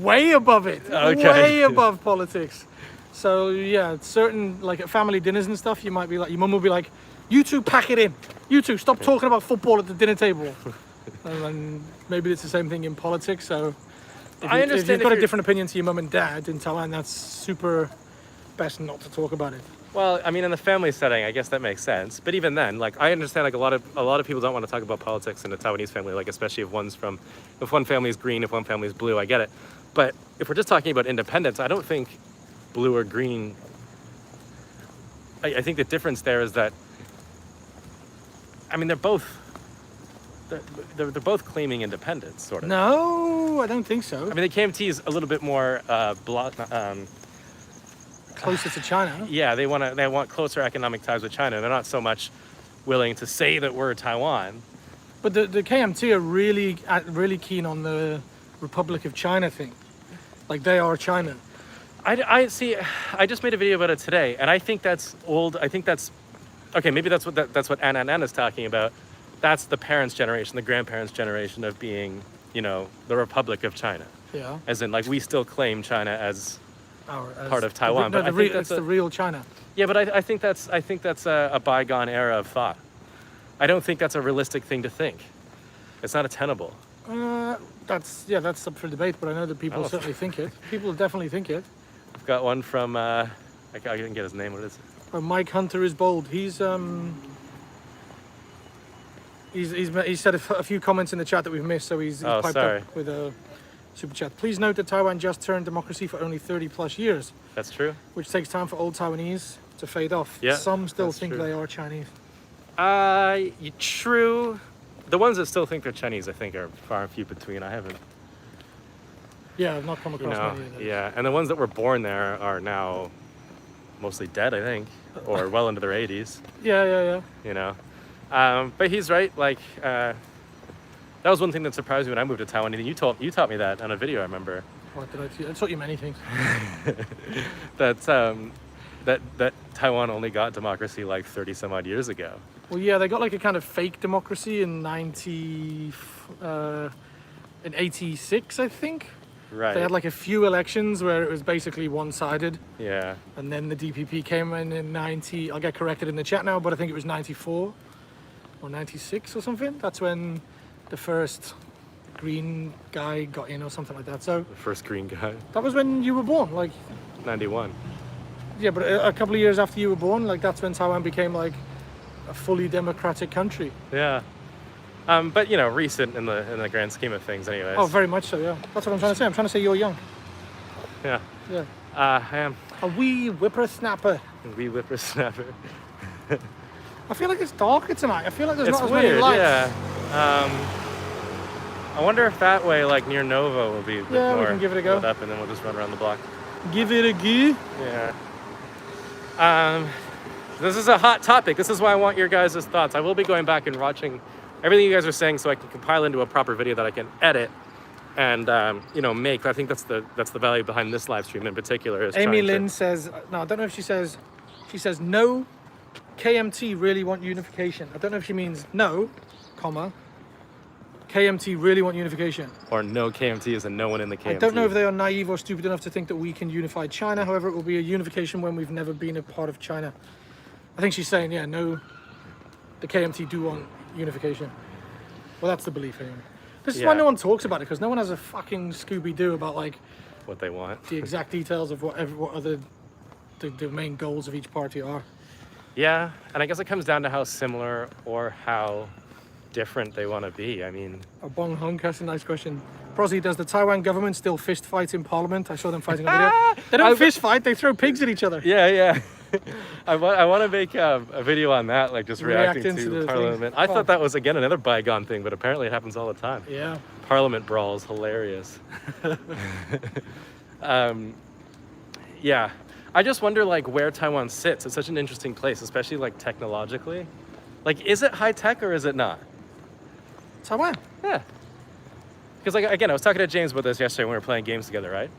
way above it, Okay. way above politics. So yeah, certain like at family dinners and stuff, you might be like, your mum will be like, "You two pack it in. You two stop talking about football at the dinner table." And then maybe it's the same thing in politics. So if you've got a different opinion to your mum and dad in Taiwan, that's super best not to talk about it. Well, I mean, in the family setting, I guess that makes sense. But even then, like, I understand, like, a lot of people don't want to talk about politics in a Taiwanese family, like, especially if one family is green, if one family is blue. I get it. But if we're just talking about independence, I don't think blue or green. I think the difference there is that, I mean, they're both claiming independence, sort of. No, I don't think so. I mean, the KMT is a little bit more Closer to China. Yeah, they want closer economic ties with China. They're not so much willing to say that we're Taiwan. But the KMT are really keen on the Republic of China thing. Like they are China. I see. I just made a video about it today, and I think that's old. I think that's okay. Maybe that's what Ann is talking about. That's the parents' generation, the grandparents' generation of being, the Republic of China. Yeah. As in, like, we still claim China as part of the Taiwan, but I think that's the real China. Yeah, but I think that's a bygone era of thought. I don't think that's a realistic thing to think. It's not attainable. That's up for debate, but I know that people certainly think it. People definitely think it. I've got one from I didn't get his name. What is it? Oh, Mike Hunter is bold. He's said a few comments in the chat that we've missed, so he's piped up with a super chat. Please note that Taiwan just turned democracy for only 30 plus years. That's true. Which takes time for old Taiwanese to fade off. Yeah, some still think true. they are Chinese. True. The ones that still think they're Chinese, I think, are far and few between. I haven't. Yeah, I've not come across many of those. Yeah, and the ones that were born there are now mostly dead, I think, or well into their 80s. Yeah. But he's right. Like, that was one thing that surprised me when I moved to Taiwan. You taught me that on a video, I remember. What did I tell you? I taught you many things. that Taiwan only got democracy like 30 some odd years ago. Well, yeah, they got like a kind of fake democracy in 86, I think. Right. They had like a few elections where it was basically one-sided. Yeah. And then the DPP came in 90. I'll get corrected in the chat now, but I think it was 94 or 96 or something. That's when the first green guy got in or something like that. So The first green guy. that was when you were born, like 91. yeah, but a couple of years after you were born, like that's when Taiwan became like a fully democratic country. Yeah. But recent in the grand scheme of things, anyways. Oh, very much so. Yeah, that's what I'm trying to say. I'm trying to say you're young. Yeah. Yeah. I am. A wee whippersnapper. Wee whippersnapper. I feel like it's darker tonight. I feel like there's It's not as weird, many lights. yeah. I wonder if that way, like near Nova, will be a bit Yeah, we more can give it a go. lit up, and then we'll just run around the block. Give it a go. Yeah. This is a hot topic. This is why I want your guys' thoughts. I will be going back and watching everything you guys are saying, so I can compile into a proper video that I can edit and make. I think that's the value behind this live stream in particular. Is Amy trying Lynn says, no, I don't know if she says no, KMT really want unification. I don't know if she means no, comma, KMT really want unification. or no KMT is a no one in the KMT. I don't know if they are naive or stupid enough to think that we can unify China. However, it will be a unification when we've never been a part of China. I think she's saying, yeah, no, the KMT do want unification. Well, that's the belief anyway. This is why no one talks about it, because no one has a fucking Scooby-Doo about like what they want. the exact details of what other the main goals of each party are. Yeah, and I guess it comes down to how similar or how different they want to be. I mean, A Bong Hong, that's a nice question. Prosy, does the Taiwan government still fist fight in parliament? I saw them fighting on video. They don't fist fight, they throw pigs at each other. yeah. I want to make a video on that, like just reacting Reacting to to the Parliament. thing. I thought that was, again, another bygone thing, but apparently it happens all the time. Yeah. Parliament brawls, hilarious. Yeah. I just wonder, like, where Taiwan sits. It's such an interesting place, especially, like, technologically. Like, is it high-tech or is it not? Taiwan. Yeah. Because, like, again, I was talking to James about this yesterday when we were playing games together, right?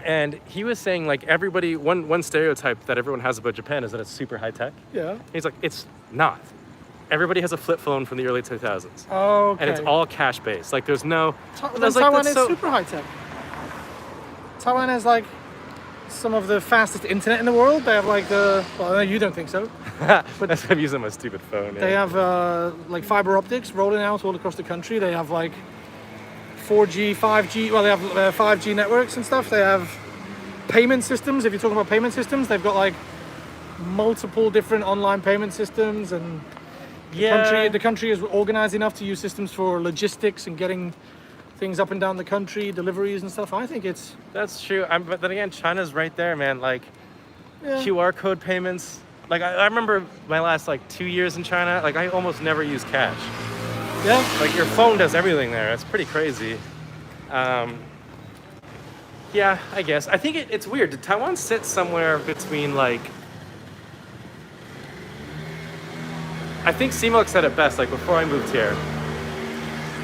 And he was saying like everybody, one stereotype that everyone has about Japan is that it's super high tech. Yeah. He's like, it's not. Everybody has a flip phone from the early 2000s. Okay. And it's all cash based. Like there's no. Taiwan is super high tech. Taiwan has like some of the fastest internet in the world. They have like well, I know you don't think so. But that's why I'm using my stupid phone. Yeah. They have like fiber optics rolling out all across the country. They have like 4G, 5G. Well, they have 5G networks and stuff. They have payment systems. If you're talking about payment systems, they've got like multiple different online payment systems, and the country is organized enough to use systems for logistics and getting things up and down the country, deliveries and stuff. I think it's... That's true. But then again, China's right there, man. Like Yeah. QR code payments. Like I remember my last like 2 years in China. Like I almost never use cash. Yeah. Like your phone does everything there. It's pretty crazy. Yeah, I guess. I think it's weird. Did Taiwan sit somewhere between like... I think Simok said it best, like before I moved here.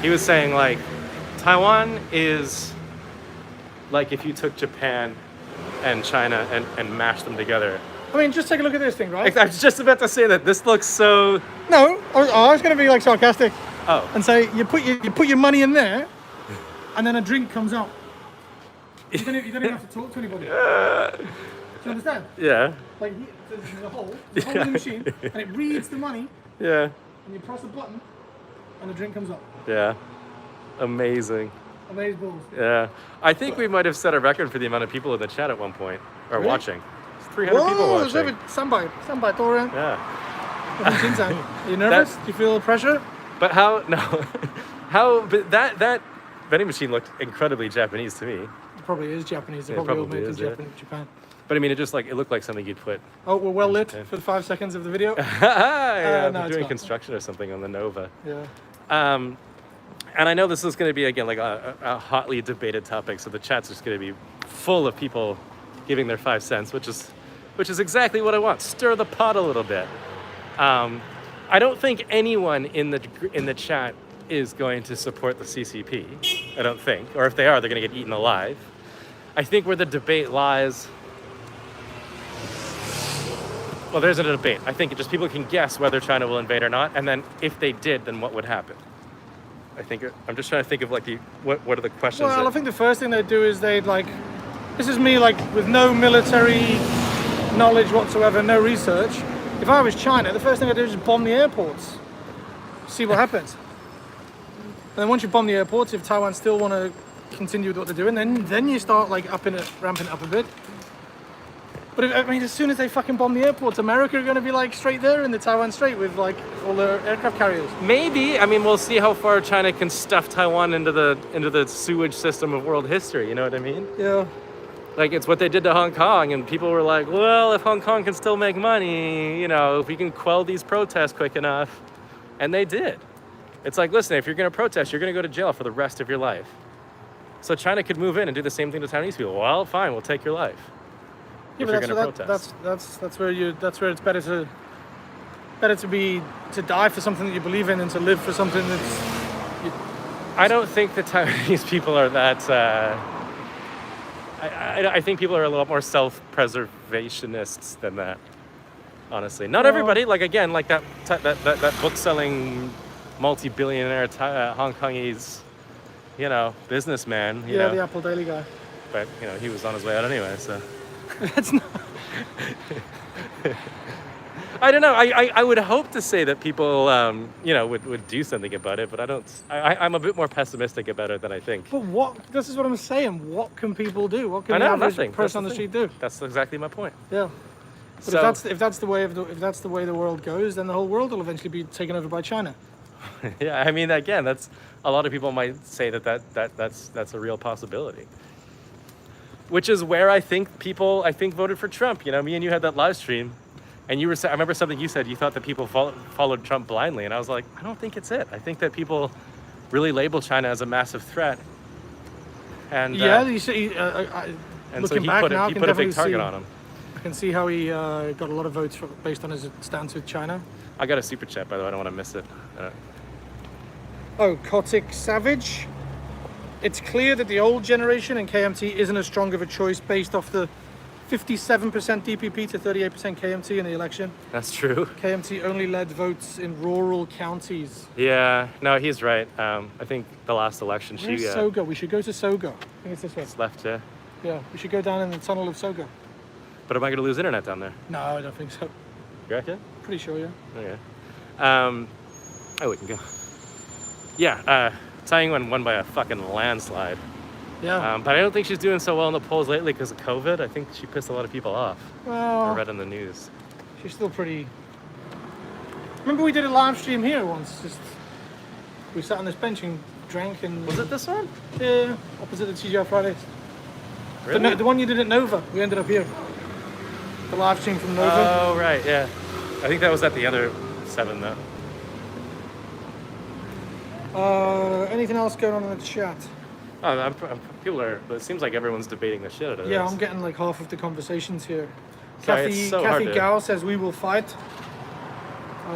He was saying like, Taiwan is like if you took Japan and China and mashed them together. I mean, just take a look at this thing, right? I was just about to say that. This looks so... No, I was going to be like sarcastic Oh. and say you put your money in there, and then a drink comes out. You don't even have to talk to anybody. Do you understand? Yeah. Like there's a hole in the machine, and it reads the money, Yeah. and you press a button, and the drink comes up. Yeah. Amazing. Amaze balls. Yeah. I think we might have set a record for the amount of people in the chat at one point, or Really? watching. It's 300 people Whoa, watching. Sambai, Dorian. Yeah. Are you nervous? Do you feel pressure? But but that vending machine looked incredibly Japanese to me. It probably is Japanese. They Yeah, probably all probably made is, in yeah. Japan. But I mean, it looked like something you'd put. Oh, we're well lit Japan. for the 5 seconds of the video. Yeah, no, they're it's doing not. construction or something on the Nova. Yeah. And I know this is going to be, again, like a hotly debated topic, so the chat's just going to be full of people giving their 5 cents, which is exactly what I want. Stir the pot a little bit. I don't think anyone in the chat is going to support the CCP. I don't think. Or if they are, they're going to get eaten alive. I think where the debate lies... Well, there isn't a debate. I think just people can guess whether China will invade or not, and then if they did, then what would happen? I'm just trying to think of like what are the questions. Well, I think the first thing they'd do is they'd like, this is me like with no military knowledge whatsoever, no research. If I was China, the first thing I'd do is just bomb the airports, see what happens. And then once you bomb the airports, if Taiwan still want to continue with what they're doing, then you start like ramping it up a bit. But as soon as they fucking bomb the airports, America are going to be like straight there in the Taiwan Strait with like all their aircraft carriers. Maybe. I mean, we'll see how far China can stuff Taiwan into the sewage system of world history. You know what I mean? Yeah. Like it's what they did to Hong Kong, and people were like, well, if Hong Kong can still make money, if we can quell these protests quick enough, and they did. It's like, listen, if you're going to protest, you're going to go to jail for the rest of your life. So China could move in and do the same thing to Taiwanese people. Well, fine, we'll take your life. Yeah, but that's where it's better to die for something that you believe in than to live for something that's. I don't think the Taiwanese people are that. I think people are a little more self-preservationists than that. Honestly, not everybody. Like again, like that book-selling, multi-billionaire Hong Kongese, businessman. Yeah, the Apple Daily guy. But he was on his way out anyway, so. That's not. I don't know. I would hope to say that people, would do something about it, but I don't. I'm a bit more pessimistic about it than I think. But this is what I'm saying. What can people do? What can the average person on the street do? That's exactly my point. Yeah. But if that's the way the world goes, then the whole world will eventually be taken over by China. Yeah, I mean, again, that's a lot of people might say that's a real possibility. Which is where I think people voted for Trump. Me and you had that live stream, and you were I remember something you said. You thought that people followed Trump blindly, and I was like, I don't think it's it. I think that people really label China as a massive threat. And yeah, you see, and looking so back he now, put a big target on him. I can see how he got a lot of votes based on his stance with China. I got a super chat, by the way. I don't want to miss it. Oh, Kotick Savage. it's clear that the old generation in KMT isn't as strong of a choice based off the 57% DPP to 38% KMT in the election. That's true. KMT only led votes in rural counties. Yeah, no, he's right. I think the last election Where's Sogo? We should go to Sogo. I think it's this way. It's left, yeah. Yeah, we should go down in the tunnel of Sogo. But am I going to lose internet down there? No, I don't think so. You reckon? Pretty sure, yeah. Okay. We can go. Yeah, Taiwan won by a fucking landslide. Yeah. But I don't think she's doing so well in the polls lately because of COVID. I think she pissed a lot of people off. I Well, read in the news. she's still pretty... Remember we did a live stream here once? We sat on this bench and drank and... Was it this one? Yeah, opposite the TGI Fridays. Really? The one you did at Nova. We ended up here. The live stream from Nova. Oh, right, yeah. I think that was at the other 7, though. Anything else going on in the chat? Oh, it seems like everyone's debating the shit out of Yeah, this. I'm getting like half of the conversations here. Sorry, it's so hard Kathy to- Gao says we will fight.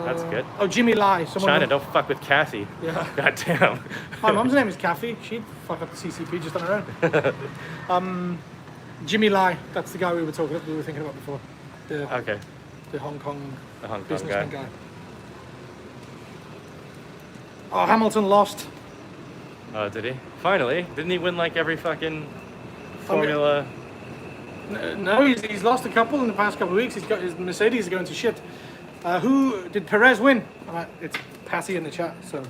That's good. Oh, Jimmy Lai. China, don't fuck with Kathy. Yeah. God damn. My mum's name is Kathy. She'd fuck up the CCP just on her own. Jimmy Lai. That's the guy we were thinking about before. Okay, The Hong Kong the Hong Kong businessman guy. guy. Oh, Hamilton lost. Oh, did he? Finally? Didn't he win like every fucking formula? No, he's lost a couple in the past couple of weeks. He's got his Mercedes going to shit. Who did Perez win? It's Patty in the chat. So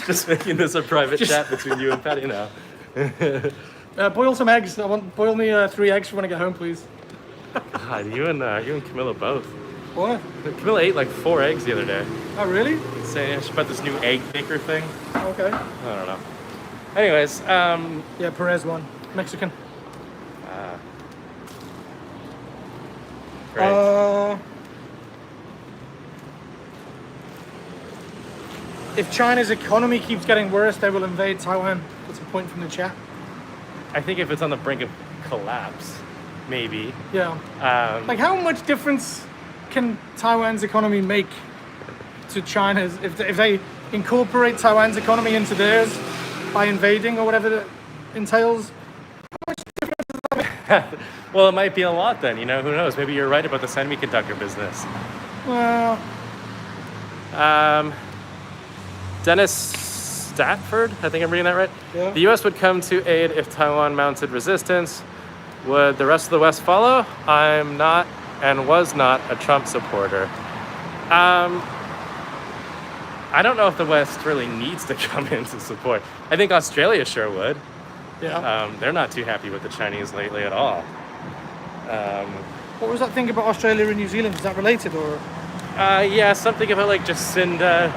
Just making this a private chat between you and Patty now. boil some eggs. Boil me 3 eggs for when I get home, please. God, you and Camilla both. What? Camilla ate like 4 eggs the other day. Oh, really? Saying she bought this new egg maker thing. Okay. I don't know. Anyways, Yeah, Perez won. Mexican. great. If China's economy keeps getting worse, they will invade Taiwan. That's a point from the chat. I think if it's on the brink of collapse, maybe. Yeah. Like, how much difference can Taiwan's economy make to China's if they incorporate Taiwan's economy into theirs by invading or whatever that entails? Well, it might be a lot then, who knows? Maybe you're right about the semiconductor business. Well, Dennis Statford, I think I'm reading that right? Yeah. The US would come to aid if Taiwan mounted resistance. Would the rest of the West follow? I'm not and was not a Trump supporter. I don't know if the West really needs to come in to support. I think Australia sure would. yeah. They're not too happy with the Chinese lately at all. What was that thing about Australia and New Zealand? Is that related or? Yeah, something about like Jacinda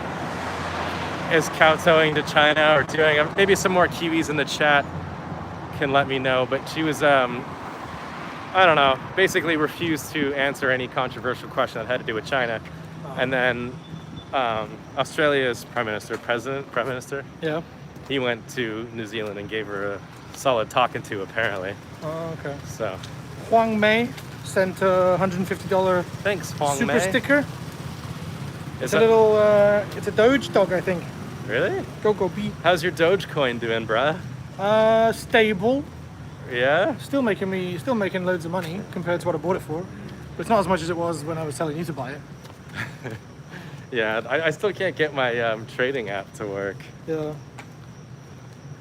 is kowtowing to China or doing. Maybe some more Kiwis in the chat can let me know. But she was, I don't know, basically refused to answer any controversial question that had to do with China. And then Australia's prime minister, Yeah. he went to New Zealand and gave her a solid talking to, apparently. Oh, okay. So, Huang Mei sent a $150 thanks, Huang super Mei. sticker. Is It's a that- little, it's a Doge dog, I think. Really? Go B. How's your Dogecoin doing, bruh? Stable. Yeah? Still making loads of money compared to what I bought it for. But it's not as much as it was when I was telling you to buy it. Yeah, I still can't get my trading app to work. Yeah.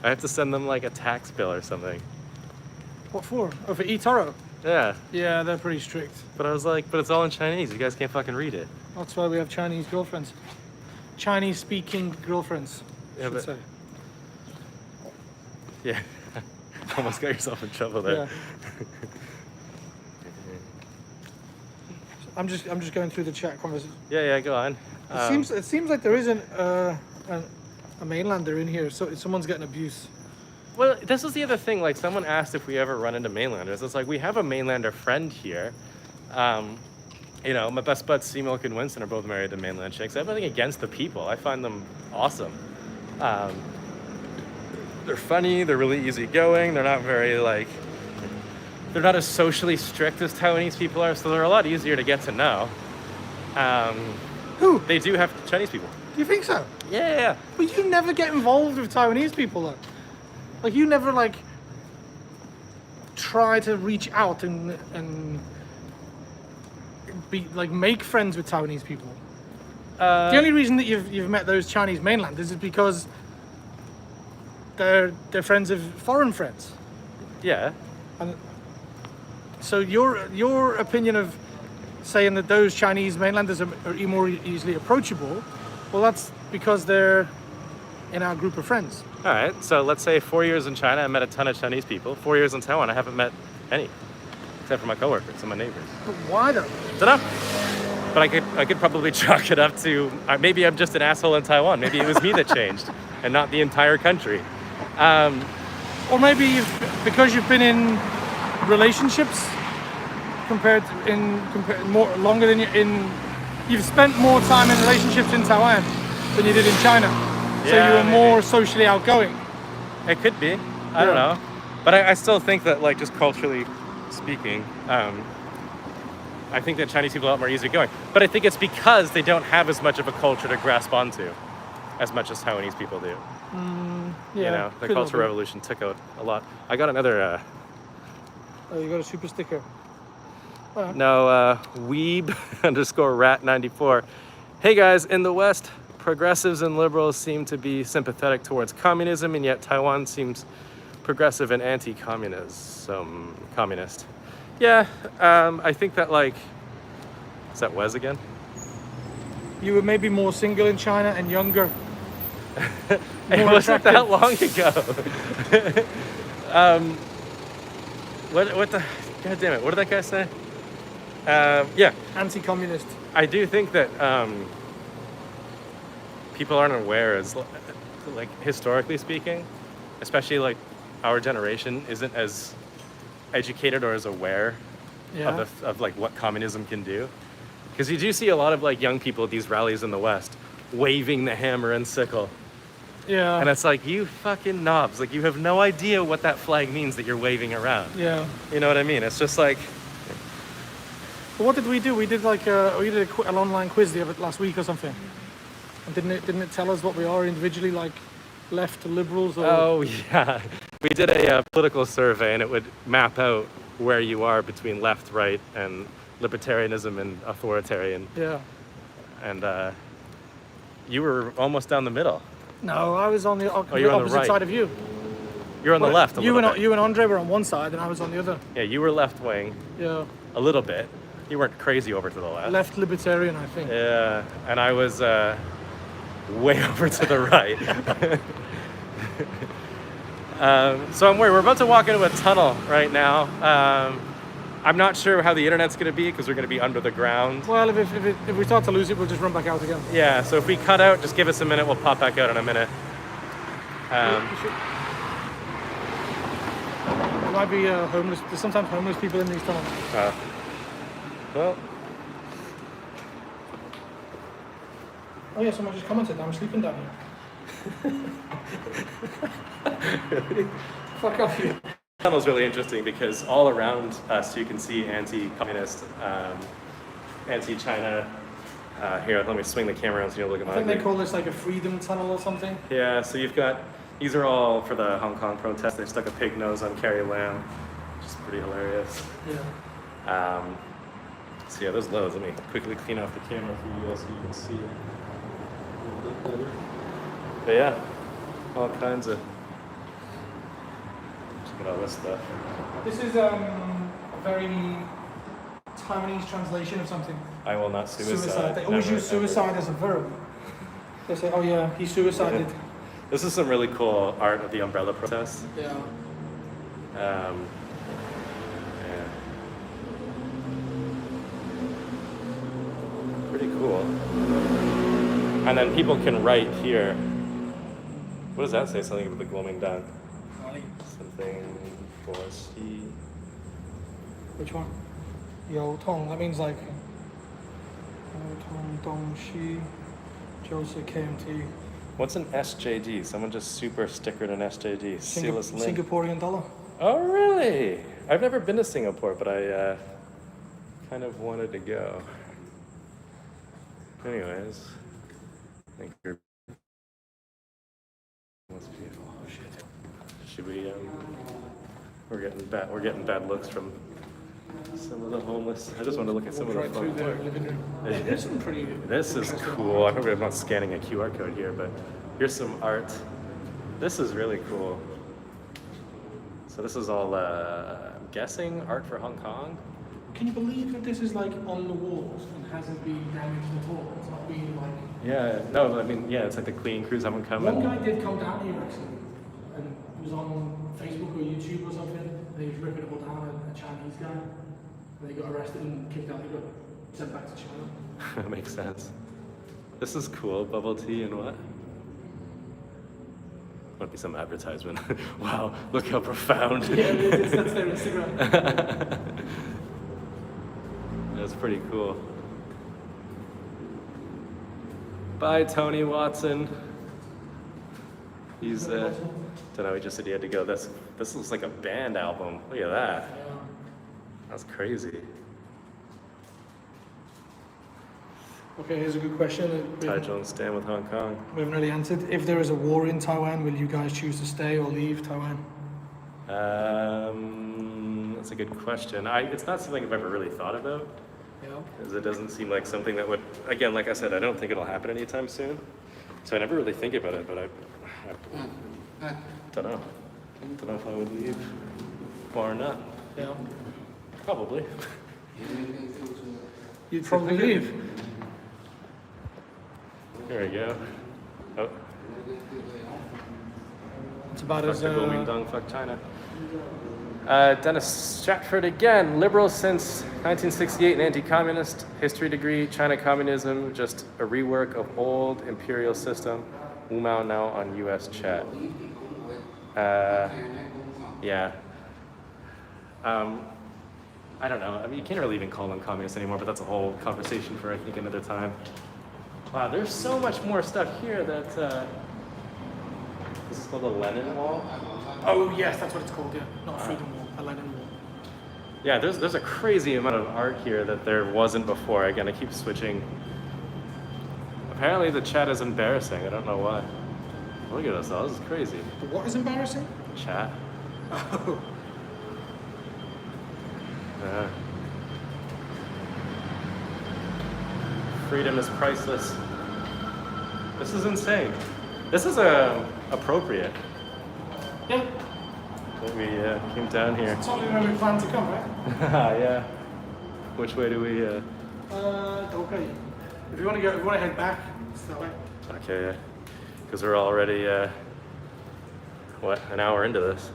I have to send them like a tax bill or something. What for? Oh, for eToro. Yeah, Yeah, they're pretty strict. but I was like, but it's all in Chinese. You guys can't fucking read it. That's why we have Chinese girlfriends. Chinese-speaking girlfriends, I Yeah, should but- say. Yeah, almost got yourself in trouble there. Yeah. I'm just going through the chat conversation. Yeah, go on. It seems like there isn't a mainlander in here, so someone's getting abuse. Well, this is the other thing. Like, someone asked if we ever run into mainlanders. It's like we have a mainlander friend here. My best buds, Sea Milk and Winston, are both married to mainland chicks. I have nothing against the people. I find them awesome. They're funny. They're really easygoing. They're not very they're not as socially strict as Taiwanese people are, so they're a lot easier to get to know. Who? They do have Chinese people. Do you think so? Yeah. But you never get involved with Taiwanese people, though. Like you never like try to reach out and be like make friends with Taiwanese people. The only reason that you've met those Chinese mainlanders is because they're friends of foreign friends. Yeah. And so your opinion of saying that those Chinese mainlanders are more easily approachable, well, that's because they're in our group of friends. All right. So let's say 4 years in China, I met a ton of Chinese people. 4 years in Taiwan, I haven't met any, except for my coworkers and my neighbors. But why though? Dunno. But I could probably chalk it up to maybe I'm just an asshole in Taiwan. Maybe it was me that changed, and not the entire country. Or maybe because you've been in relationships more longer than you've spent more time in relationships in Taiwan than you did in China. So Yeah, you were maybe. more socially outgoing. It could be. I don't know. But I still think that, like, just culturally speaking, I think that Chinese people are a lot more easygoing. But I think it's because they don't have as much of a culture to grasp onto as much as Taiwanese people do. Yeah, You know, the could Cultural be. Revolution took out a lot. I got another, Oh, you got a super sticker. weeb underscore rat94. Hey guys, in the West, progressives and liberals seem to be sympathetic towards communism, and yet Taiwan seems progressive and communist. Yeah, I think that, like, is that Wes again? You were maybe more single in China and younger. It More wasn't that attractive. long ago. What the, god damn it, what did that guy say? Yeah, Anti-communist. I do think that people aren't aware, as like historically speaking, especially like our generation isn't as educated or as aware Yeah. of like what communism can do. Because you do see a lot of like young people at these rallies in the West waving the hammer and sickle. Yeah. And it's like, you fucking knobs, like you have no idea what that flag means that you're waving around. Yeah. You know what I mean? It's just like, But what did we do? We did like an online quiz last week or something. And didn't it tell us what we are individually, like left liberals or? oh yeah, we did a political survey, and it would map out where you are between left, right, and libertarianism and authoritarian. Yeah. And you were almost down the middle. No, I was on the you're on the opposite right. side of you. You're on the left a You little and bit. you and Andre were on one side, and I was on the other. Yeah, you were left wing Yeah. a little bit. You weren't crazy over to the left. Left libertarian, I think. Yeah, and I was way over to the right. So I'm worried. We're about to walk into a tunnel right now. I'm not sure how the internet's going to be because we're going to be under the ground. Well, if we start to lose it, we'll just run back out again. Yeah, so if we cut out, just give us a minute. We'll pop back out in a minute. There might be homeless. There's sometimes homeless people in these tunnels. Well, Oh yeah, someone just commented. I'm sleeping down here. Fuck off you. the tunnel's really interesting because all around us you can see anti-communist, anti-China. Here, let me swing the camera around so you don't look at my I think they ugly- call this like a freedom tunnel or something. Yeah, so you've got, these are all for the Hong Kong protest. They stuck a pig nose on Carrie Lam, which is pretty hilarious. Yeah. So yeah, there's loads. Let me quickly clean off the camera for you guys so you can see it. But yeah, all kinds of, look at all this stuff. This is a very Taiwanese translation of something. I will not Suicide. They always Never, use suicide ever. as a verb. They say, "Oh yeah, he suicided." This is some really cool art of the umbrella protest. Yeah. Yeah. Pretty cool. And then people can write here. What does that say? Something with the gloaming dawn. Something for C. Which one? 有痛. That means like 有痛东西就是 KMT. What's an SJD? Someone just super stickered an SJD. Sealess link. Singaporean dollar. Oh, really? I've never been to Singapore, but I kind of wanted to go. Anyways, I think you're. What's beautiful? Oh shit. Should we? We're getting bad looks from some of the homeless. I just want to look at some of the Right through fun. their living room. There's some pretty. This is cool. I hope I'm not scanning a QR code here, but here's some art. This is really cool. So this is all, I'm guessing, art for Hong Kong. Can you believe that this is like on the walls and hasn't been damaged at all? It's not been like. Yeah, no, I mean, yeah, it's like the cleaning crews haven't come. One guy did come down here actually, and he was on Facebook or YouTube or something. And he was ripping it all down, a Chinese guy. And they got arrested and kicked out. They got sent back to China. That makes sense. This is cool. Bubble tea and what? Might be some advertisement. Wow, look how profound. Yeah, that's their Instagram. That's pretty cool. Bye, Tony Watson. He's don't know. He just said he had to go. This looks like a band album. Look at that. That's crazy. Okay, here's a good question. Ty Jones stand with Hong Kong. We haven't really answered. If there is a war in Taiwan, will you guys choose to stay or leave Taiwan? That's a good question. It's not something I've ever really thought about. Yeah. Because it doesn't seem like something that would, again, like I said, I don't think it'll happen anytime soon. So I never really think about it, but I don't know. Don't know if I would leave or not. Yeah. Probably. You'd probably leave. Here we go. Oh, It's about fuck as the Kuomintang, fuck China. Dennis Stratford again. Liberal since 1968 and anti-communist. History degree. China communism, just a rework of old imperial system. Wu Mao now on U.S. chat. Yeah. I don't know. I mean, you can't really even call them communists anymore, but that's a whole conversation for, I think, another time. Wow, there's so much more stuff here that, this is called the Lenin Wall. Oh yes, that's what it's called. Yeah, not a Freedom Wall, a Lenin Wall. Yeah, there's a crazy amount of art here that there wasn't before. Again, I keep switching. Apparently the chat is embarrassing. I don't know why. Look at us all. This is crazy. But what is embarrassing? Chat. Oh. Freedom is priceless. This is insane. This is appropriate. Yeah. That we came down here. It's only where we plan to come, right? Yeah. Which way do we? Okay. If you want to go, if you want to head back, it's that way. Okay, yeah. Because we're already an hour into this.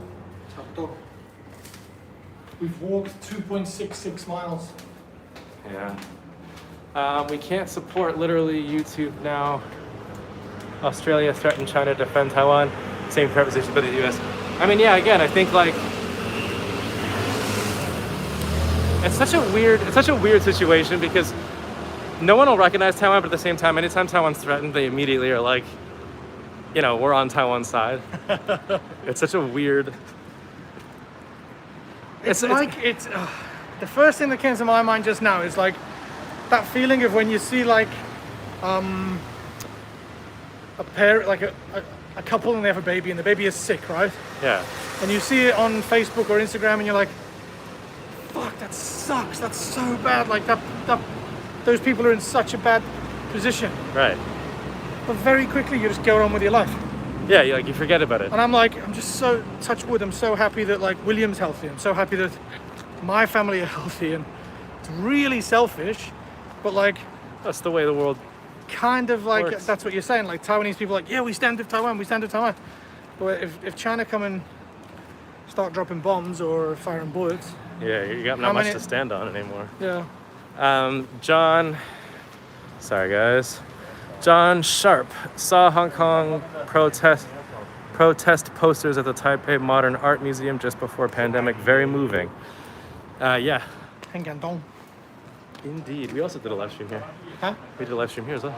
We've walked 2.66 miles. Yeah. We can't support literally YouTube now. Australia threatened China to defend Taiwan. Same preposition by the US. I mean, yeah, again, I think like it's such a weird situation because no one will recognize Taiwan, but at the same time, anytime Taiwan's threatened, they immediately are like, you know, we're on Taiwan's side. It's such a weird. It's the first thing that came to my mind just now is like that feeling of when you see like a pair, like a couple, and they have a baby, and the baby is sick, right? Yeah. And you see it on Facebook or Instagram, and you're like, "Fuck, that sucks. That's so bad. Like that those people are in such a bad position." Right. But very quickly, you just go on with your life. Yeah, you forget about it. And I'm just so, touch wood, I'm so happy that like William's healthy. I'm so happy that my family are healthy, and it's really selfish, but like That's the way the world. kind of like works. that's what you're saying. Like Taiwanese people are like, yeah, we stand with Taiwan, we stand with Taiwan. But if China come and start dropping bombs or firing bullets, Yeah, you got not much to stand on anymore. yeah. Sorry guys. John Sharp saw Hong Kong protest posters at the Taipei Modern Art Museum just before pandemic. Very moving. Yeah. Hengandong. Indeed. We also did a live stream here. Huh? We did a live stream here as well.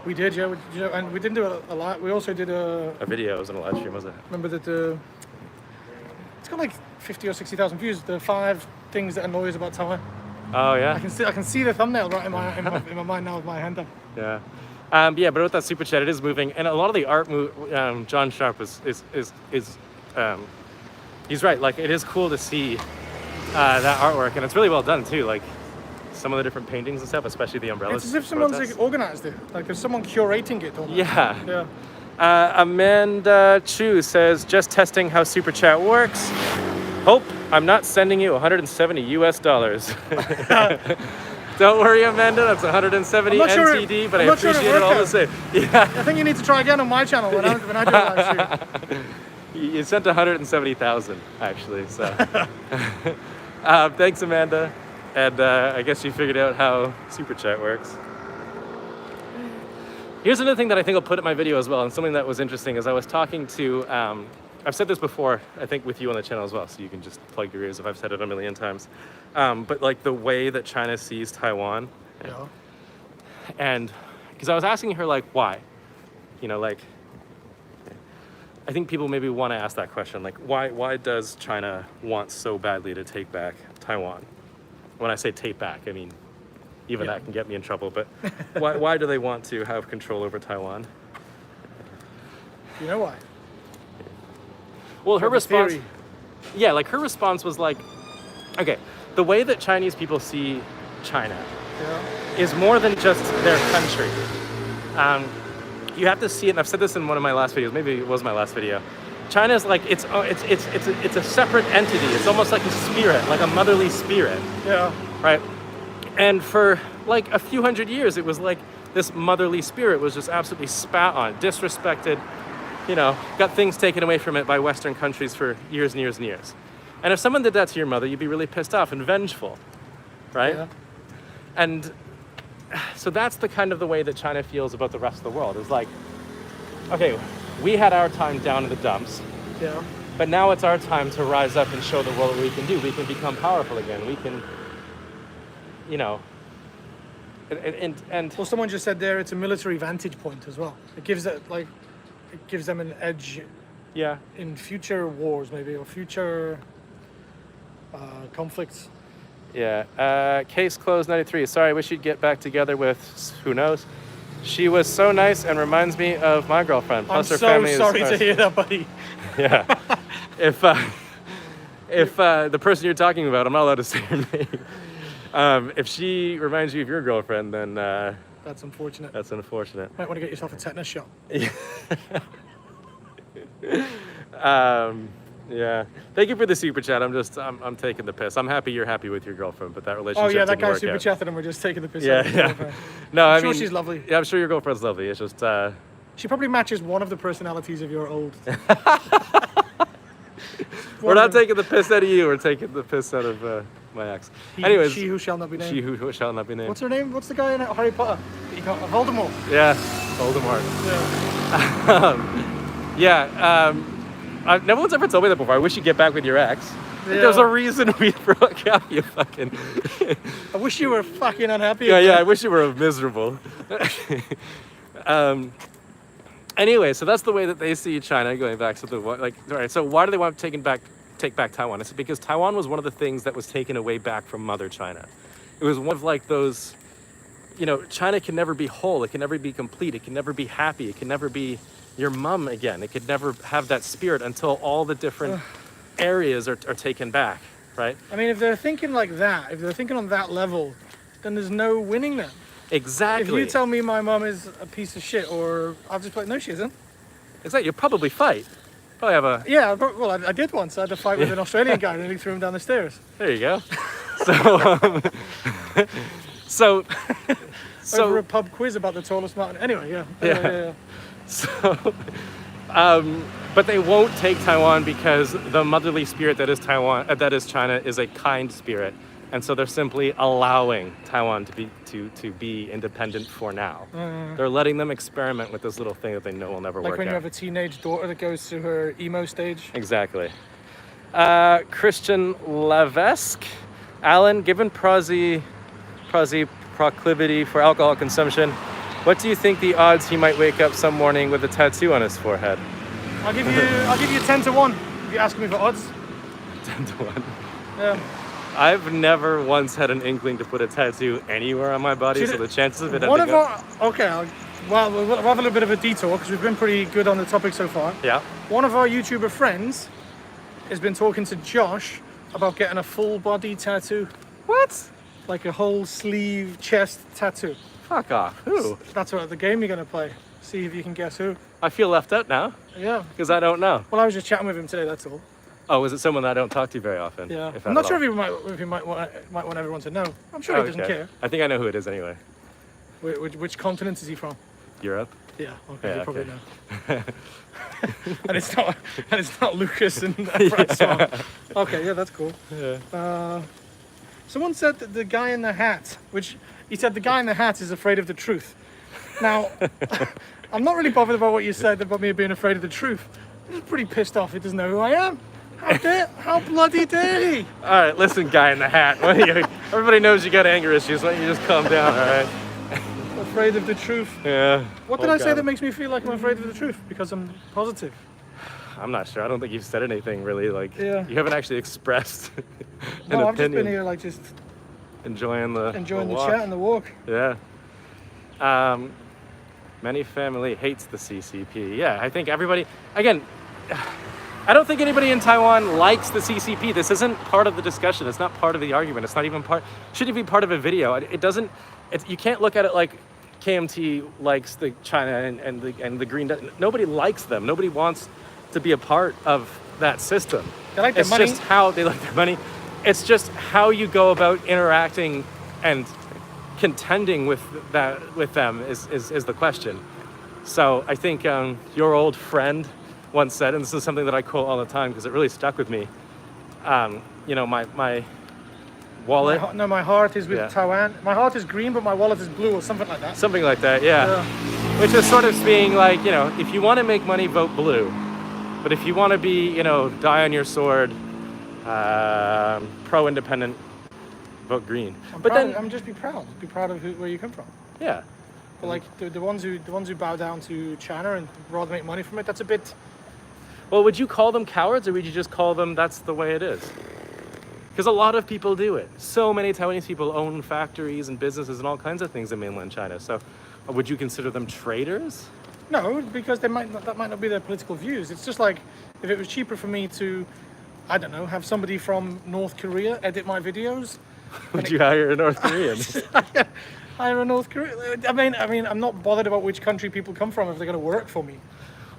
We did, yeah. And we didn't do a lot. We also did A video. It wasn't a live stream, was it? remember that it's got like 50 or 60,000 views. The 5 things that annoy us about Taiwan. Oh yeah. I can see the thumbnail right in my mind now with my hand up. Yeah. Yeah, but with that super chat, it is moving, and a lot of the art John Sharp is he's right. Like, it is cool to see that artwork, and it's really well done too. Like, some of the different paintings and stuff, especially the umbrellas. It's as if someone's protests. like organized it. Like there's someone curating it. Almost. Yeah. Yeah. Amanda Chu says, just testing how Super Chat works. Hope I'm not sending you 170 US dollars. Don't worry, Amanda, that's 170 NTD, but I appreciate it all the same. Yeah. I think you need to try again on my channel when I do a live stream. You sent 170,000 actually, so. Thanks, Amanda. And I guess you figured out how Super Chat works. Here's another thing that I think I'll put in my video as well, and something that was interesting is I was talking to, I've said this before, I think with you on the channel as well, so you can just plug your ears if I've said it a million times. But like the way that China sees Taiwan. Yeah. And because I was asking her like, why? You know, like, I think people maybe want to ask that question, like, why does China want so badly to take back Taiwan? When I say take back, I mean, even that can get me in trouble, but why do they want to have control over Taiwan? You know why? Well, her response, theory. yeah, like her response was like, okay, the way that Chinese people see China is more than just their country. You have to see it, and I've said this in one of my last videos, maybe it was my last video. China's like, it's a separate entity. It's almost like a spirit, like a motherly spirit. Yeah. Right? And for like a few hundred years, it was like this motherly spirit was just absolutely spat on, disrespected, you know, got things taken away from it by Western countries for years and years and years. And if someone did that to your mother, you'd be really pissed off and vengeful, right? Yeah. And so that's the kind of the way that China feels about the rest of the world. It's like, okay, we had our time down in the dumps, Yeah. but now it's our time to rise up and show the world what we can do. We can become powerful again. We can, you know, and Well, someone just said there it's a military vantage point as well. It gives it like, it gives them an edge yeah. in future wars maybe, or future conflicts. Yeah. Case closed 93. Sorry, I wish you'd get back together with who knows. She was so nice and reminds me of my girlfriend. Plus I'm her so family sorry is to hear that, buddy. Yeah. If the person you're talking about, I'm not allowed to say her name. If she reminds you of your girlfriend, then That's unfortunate. that's unfortunate. Might want to get yourself a tetanus shot. Yeah. Thank you for the super chat. I'm taking the piss. I'm happy you're happy with your girlfriend, but that relationship Oh yeah, that didn't guy work super out. chatted and we're just taking the piss Yeah, out of his yeah. girlfriend. No, I'm I sure mean, she's lovely. Yeah, I'm sure your girlfriend's lovely. It's just She probably matches one of the personalities of your old. we're not taking the piss out of you. We're taking the piss out of my ex. Anyways, She who shall not be named. she who shall not be named. What's her name? What's the guy in Harry Potter? Voldemort. Yeah, Voldemort. Yeah. No one's ever told me that before. I wish you'd get back with your ex. Like, Yeah. there's a reason we broke up, you fucking. I wish you were fucking unhappy. Yeah, I wish you were miserable. Anyway, so that's the way that they see China, going back to the, like, all right, so why do they want to take back Taiwan? It's because Taiwan was one of the things that was taken away back from Mother China. It was one of like those, you know, China can never be whole, it can never be complete, it can never be happy, it can never be your mom again, it could never have that spirit until all the different areas are taken back, right? I mean, if they're thinking like that, if they're thinking on that level, then there's no winning them. Exactly. If you tell me my mom is a piece of shit, or I'll just be like, no, she isn't. Exactly, you'll probably fight. Probably have a, Yeah, well, I did once. I had to fight with an Australian guy and he threw him down the stairs. there you go. So, so, Over a pub quiz about the tallest mountain. Anyway, yeah. Yeah. So, but they won't take Taiwan because the motherly spirit that is Taiwan, that is China, is a kind spirit, and so they're simply allowing Taiwan to be independent for now. They're letting them experiment with this little thing that they know will never Like work when you out. have a teenage daughter that goes through her emo stage. Exactly. Christian Levesque, Alan, given Prozzy proclivity for alcohol consumption, what do you think the odds he might wake up some morning with a tattoo on his forehead? I'll give you 10 to 1 if you ask me for odds. 10 to 1. Yeah. I've never once had an inkling to put a tattoo anywhere on my body, so the chances of it One ending of up... our well, we'll have a little bit of a detour because we've been pretty good on the topic so far. Yeah. One of our YouTuber friends, has been talking to Josh about getting a full body tattoo, What? like a whole sleeve, chest tattoo. Fuck off. Who? That's what the game you're gonna play. See if you can guess who. I feel left out now Yeah. because I don't know. Well, I was just chatting with him today. That's all. Oh, is it someone that I don't talk to very often? Yeah. If I'm at not all? sure if he might want everyone to know. I'm sure Oh, he doesn't okay. care. I think I know who it is anyway. Which continent is he from? Europe. Yeah. Okay. Yeah, You probably okay. know. and it's not Lucas and Francois. Okay. Yeah, that's cool. Yeah. Someone said that the guy in the hat, which he said the guy in the hat is afraid of the truth. Now, I'm not really bothered about what you said about me being afraid of the truth. I'm just pretty pissed off he doesn't know who I am. How bloody dare he? All right, listen, guy in the hat. Everybody knows you got anger issues. Why don't you just calm down, all right? Afraid of the truth. Yeah. What did Oh, I say God. that makes me feel like I'm afraid of the truth? Because I'm positive. I'm not sure. I don't think you've said anything really. Like, Yeah. you haven't actually expressed an No, opinion. I've just been here like just Enjoying the enjoying the walk. chat and the walk. Yeah. Many family hates the CCP. Yeah, I think everybody, again, I don't think anybody in Taiwan likes the CCP. This isn't part of the discussion. It's not part of the argument. It's not even shouldn't be part of a video. You can't look at it like KMT likes the China and the Green. Nobody likes them. Nobody wants to be a part of that system. They like their It's money. just how they like their money. It's just how you go about interacting and contending with them is the question. So I think your old friend once said, and this is something that I quote all the time because it really stuck with me. My wallet, My heart is with Yeah. Taiwan. My heart is green, but my wallet is blue, or something like that. something like that, yeah. Which is sort of being like, if you want to make money, vote blue. But if you want to be, die on your sword, pro-independent, vote green. I'm just be proud. Be proud of where you come from. Yeah. But like the ones who bow down to China and rather make money from it, that's a bit. Well, would you call them cowards, or would you just call them that's the way it is? Because a lot of people do it. So many Taiwanese people own factories and businesses and all kinds of things in mainland China. So would you consider them traitors? No, because that might not be their political views. It's just like if it was cheaper for me to, I don't know, have somebody from North Korea edit my videos. Would you hire a North Korean? Hire a North Korea. I mean, I'm not bothered about which country people come from if they're going to work for me.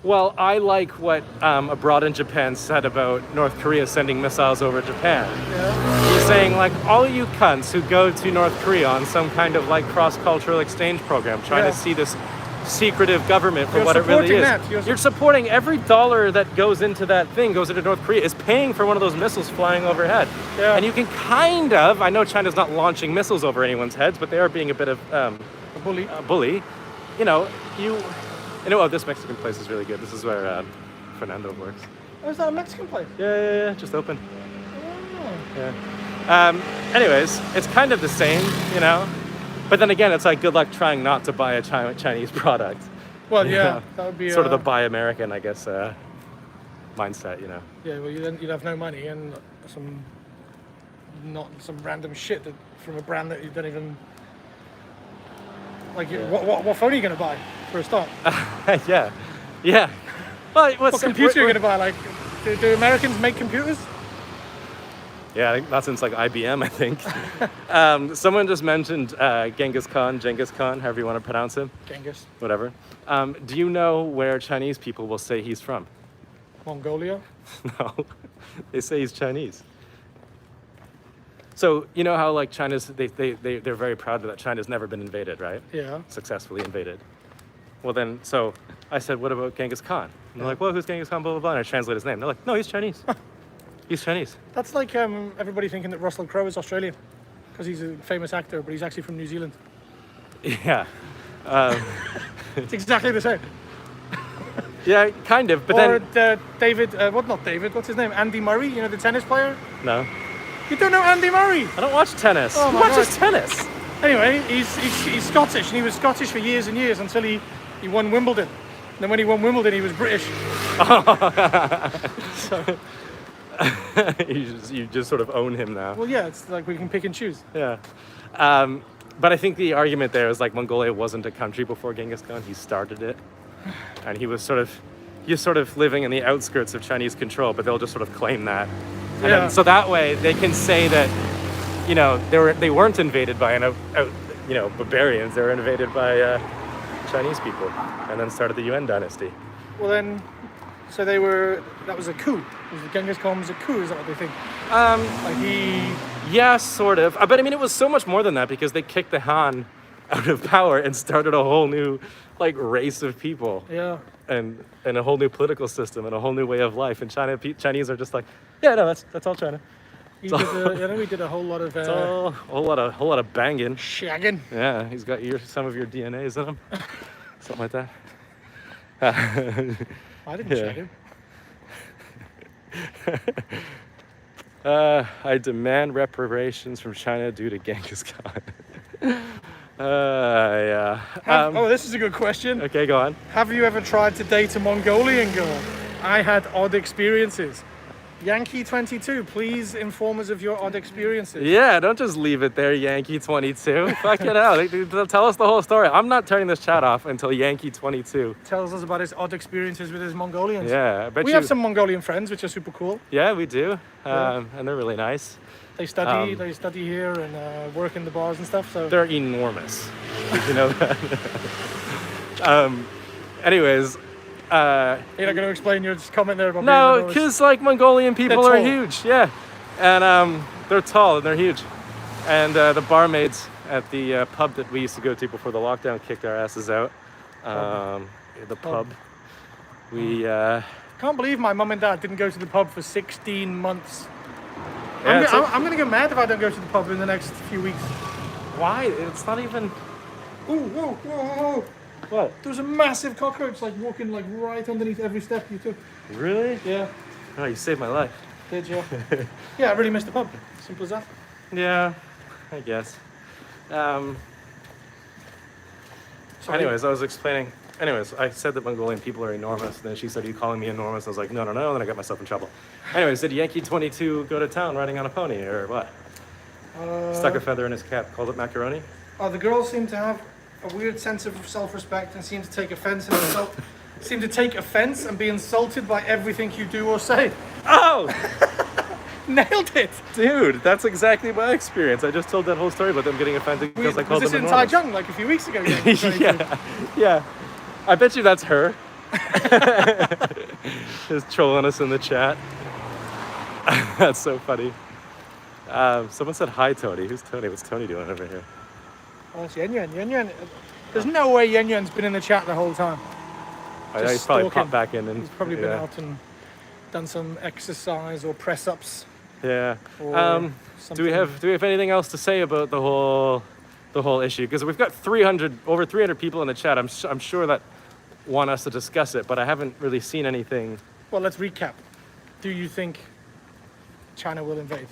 Well, I like what Abroad in Japan said about North Korea sending missiles over Japan. Yeah. He's saying, like, all you cunts who go to North Korea on some kind of, like, cross-cultural exchange program trying Yeah. to see this secretive government for You're what it really supporting is. that. You're supporting every dollar that goes into that thing, goes into North Korea, is paying for one of those missiles flying overhead. Yeah. And you can kind of, I know China's not launching missiles over anyone's heads, but they are being a bit of A bully. a bully. This Mexican place is really good. This is where Fernando works. Oh, is that a Mexican place? Yeah, just open. Oh. Yeah. Anyways, it's kind of the same, But then again, it's like good luck trying not to buy a Chinese product. Well, You yeah, know, that would be sort of the buy American, I guess, mindset, Yeah, well, you'd have no money and some random shit from a brand that you don't even like. What phone are you going to buy for a start? yeah. Well, What computer are you going to buy? Like, do Americans make computers? Yeah, I think not since like IBM, I think. Someone just mentioned Genghis Khan, however you want to pronounce him, Genghis, whatever. Do you know where Chinese people will say he's from? Mongolia. No, they say he's Chinese. So you know how like China's they're very proud that China's never been invaded, right? Yeah. Successfully invaded. Well then, so I said, what about Genghis Khan? And they're like, well, who's Genghis Khan? Blah blah blah. And I translate his name. They're like, no, he's Chinese. He's Chinese. That's like everybody thinking that Russell Crowe is Australian because he's a famous actor, but he's actually from New Zealand. Yeah. It's exactly the same. Yeah, kind of. But Or then David, not David, what's his name? Andy Murray, the tennis player? no, You don't know Andy Murray? I don't watch tennis. Oh Who my watches God. tennis? Anyway, he's Scottish, and he was Scottish for years and years until he won Wimbledon. And then when he won Wimbledon, he was British. So, you just sort of own him now. well, yeah, it's like we can pick and choose. Yeah. But I think the argument there is like Mongolia wasn't a country before Genghis Khan. He started it. And he was sort of you're sort of living in the outskirts of Chinese control, but they'll just sort of claim that. And Yeah. then, so that way they can say that, they weren't invaded by barbarians. They were invaded by Chinese people, and then started the Yuan dynasty. Well then, so that was a coup. Was the Genghis Khan was a coup, is that what they think? Yeah, sort of. But I mean, it was so much more than that, because they kicked the Han out of power and started a whole new race of people. Yeah. And a whole new political system and a whole new way of life. And Chinese are just like, yeah, no, that's all China. He did a whole lot of It's all a whole lot of banging. shagging. Yeah, he's got some of your DNAs in him, something like that. I didn't shag him. I demand reparations from China due to Genghis Khan. Yeah. This is a good question. Okay, go on. Have you ever tried to date a Mongolian girl? I had odd experiences. Yankee 22, please inform us of your odd experiences. Yeah, don't just leave it there, Yankee 22. Fuck it out. Tell us the whole story. I'm not turning this chat off until Yankee 22. Tells us about his odd experiences with his Mongolians. Yeah, I bet We have some Mongolian friends, which are super cool. Yeah, we do. And they're really nice. They study. They study here and work in the bars and stuff. So They're enormous. Did you know that? Anyways. You're not going to explain your comment there about No, being enormous? because Mongolian people They're are tall. huge. Yeah, and they're tall and they're huge. And the barmaids at the pub that we used to go to before the lockdown kicked our asses out. The pub. We. Can't believe my mum and dad didn't go to the pub for 16 months. Yeah, I'm going to get mad if I don't go to the pub in the next few weeks. why? It's not even. Ooh, whoa, whoa, whoa. What? There was a massive cockroach walking right underneath every step you took. Really? Yeah, Oh, you saved my life. did you? Yeah, I really missed the pub. Simple as that. Yeah, I guess. Sorry. Anyways, I was explaining. Anyways, I said that Mongolian people are enormous. And then she said, "Are you calling me enormous?" I was like, "No, no, no." And then I got myself in trouble. Anyways, did Yankee 22 go to town riding on a pony or what? Stuck a feather in his cap, called it macaroni? The girls seem to have a weird sense of self-respect and seem to take offense and be insulted by everything you do or say. Oh! Nailed it. Dude, that's exactly my experience. I just told that whole story about them getting offended because I Was called this them in enormous. Taiwan a few weeks ago? Yeah. I bet you that's her. Just trolling us in the chat. That's so funny. Someone said hi, Tony. Who's Tony? What's Tony doing over here? Oh, it's Yen Yuan. Yen Yuan. There's no way Yen Yuan's been in the chat the whole time. He's probably stalking. popped back in and He's probably been out and done some exercise or press-ups. Yeah. Or Do something. we have anything else to say about the whole issue? Because we've got over 300 people in the chat. I'm sure that want us to discuss it, but I haven't really seen anything. Well, let's recap. Do you think China will invade?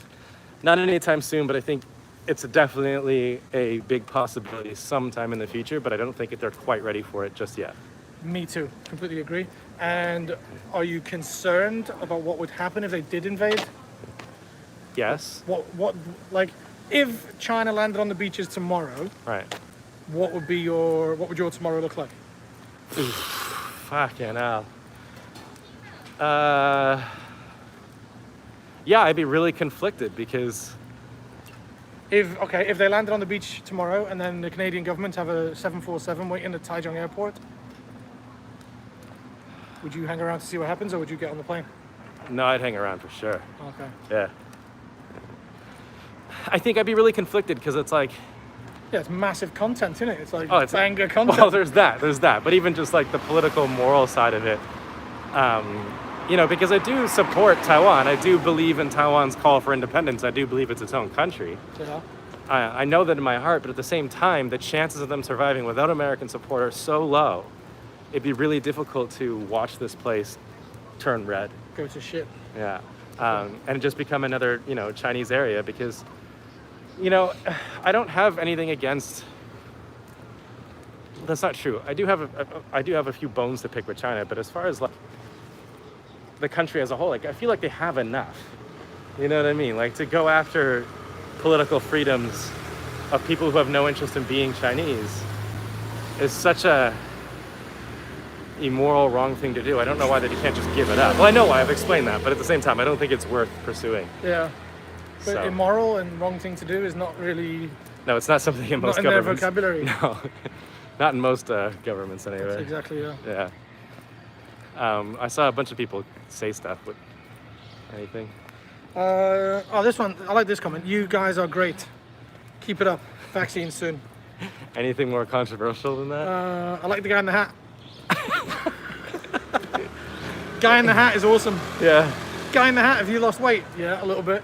Not anytime soon, but I think it's definitely a big possibility sometime in the future, but I don't think they're quite ready for it just yet. Me too. Completely agree. And are you concerned about what would happen if they did invade? Yes. If China landed on the beaches tomorrow, Right. what would your tomorrow look like? Fucking hell. Yeah, I'd be really conflicted because If they landed on the beach tomorrow and then the Canadian government have a 747 waiting at Taichung Airport, would you hang around to see what happens or would you get on the plane? no, I'd hang around for sure. Okay. Yeah. I think I'd be really conflicted because it's like, Yeah, it's massive content, isn't it? It's like it's banger content. well, there's that. But even just like the political, moral side of it, because I do support Taiwan. I do believe in Taiwan's call for independence. I do believe it's its own country. Yeah. I know that in my heart, but at the same time, the chances of them surviving without American support are so low. It'd be really difficult to watch this place turn red. Go to shit. Yeah. And just become another, Chinese area because, I don't have anything against. That's not true. I do have a few bones to pick with China, but as far as like the country as a whole, like I feel like they have enough. You know what I mean? Like to go after political freedoms of people who have no interest in being Chinese is such a, immoral, wrong thing to do. I don't know why that you can't just give it up. Well, I know why. I've explained that, but at the same time, I don't think it's worth pursuing. Yeah. But So- immoral and wrong thing to do is not really No, it's not something in most not in their governments. vocabulary. No, not in most governments anyway. That's exactly, yeah. Yeah. I saw a bunch of people say stuff, but anything. This one, I like this comment. You guys are great. Keep it up. Vaccine soon. Anything more controversial than that? I like the guy in the hat. Guy in the hat is awesome. Yeah. Guy in the hat, have you lost weight? Yeah, a little bit.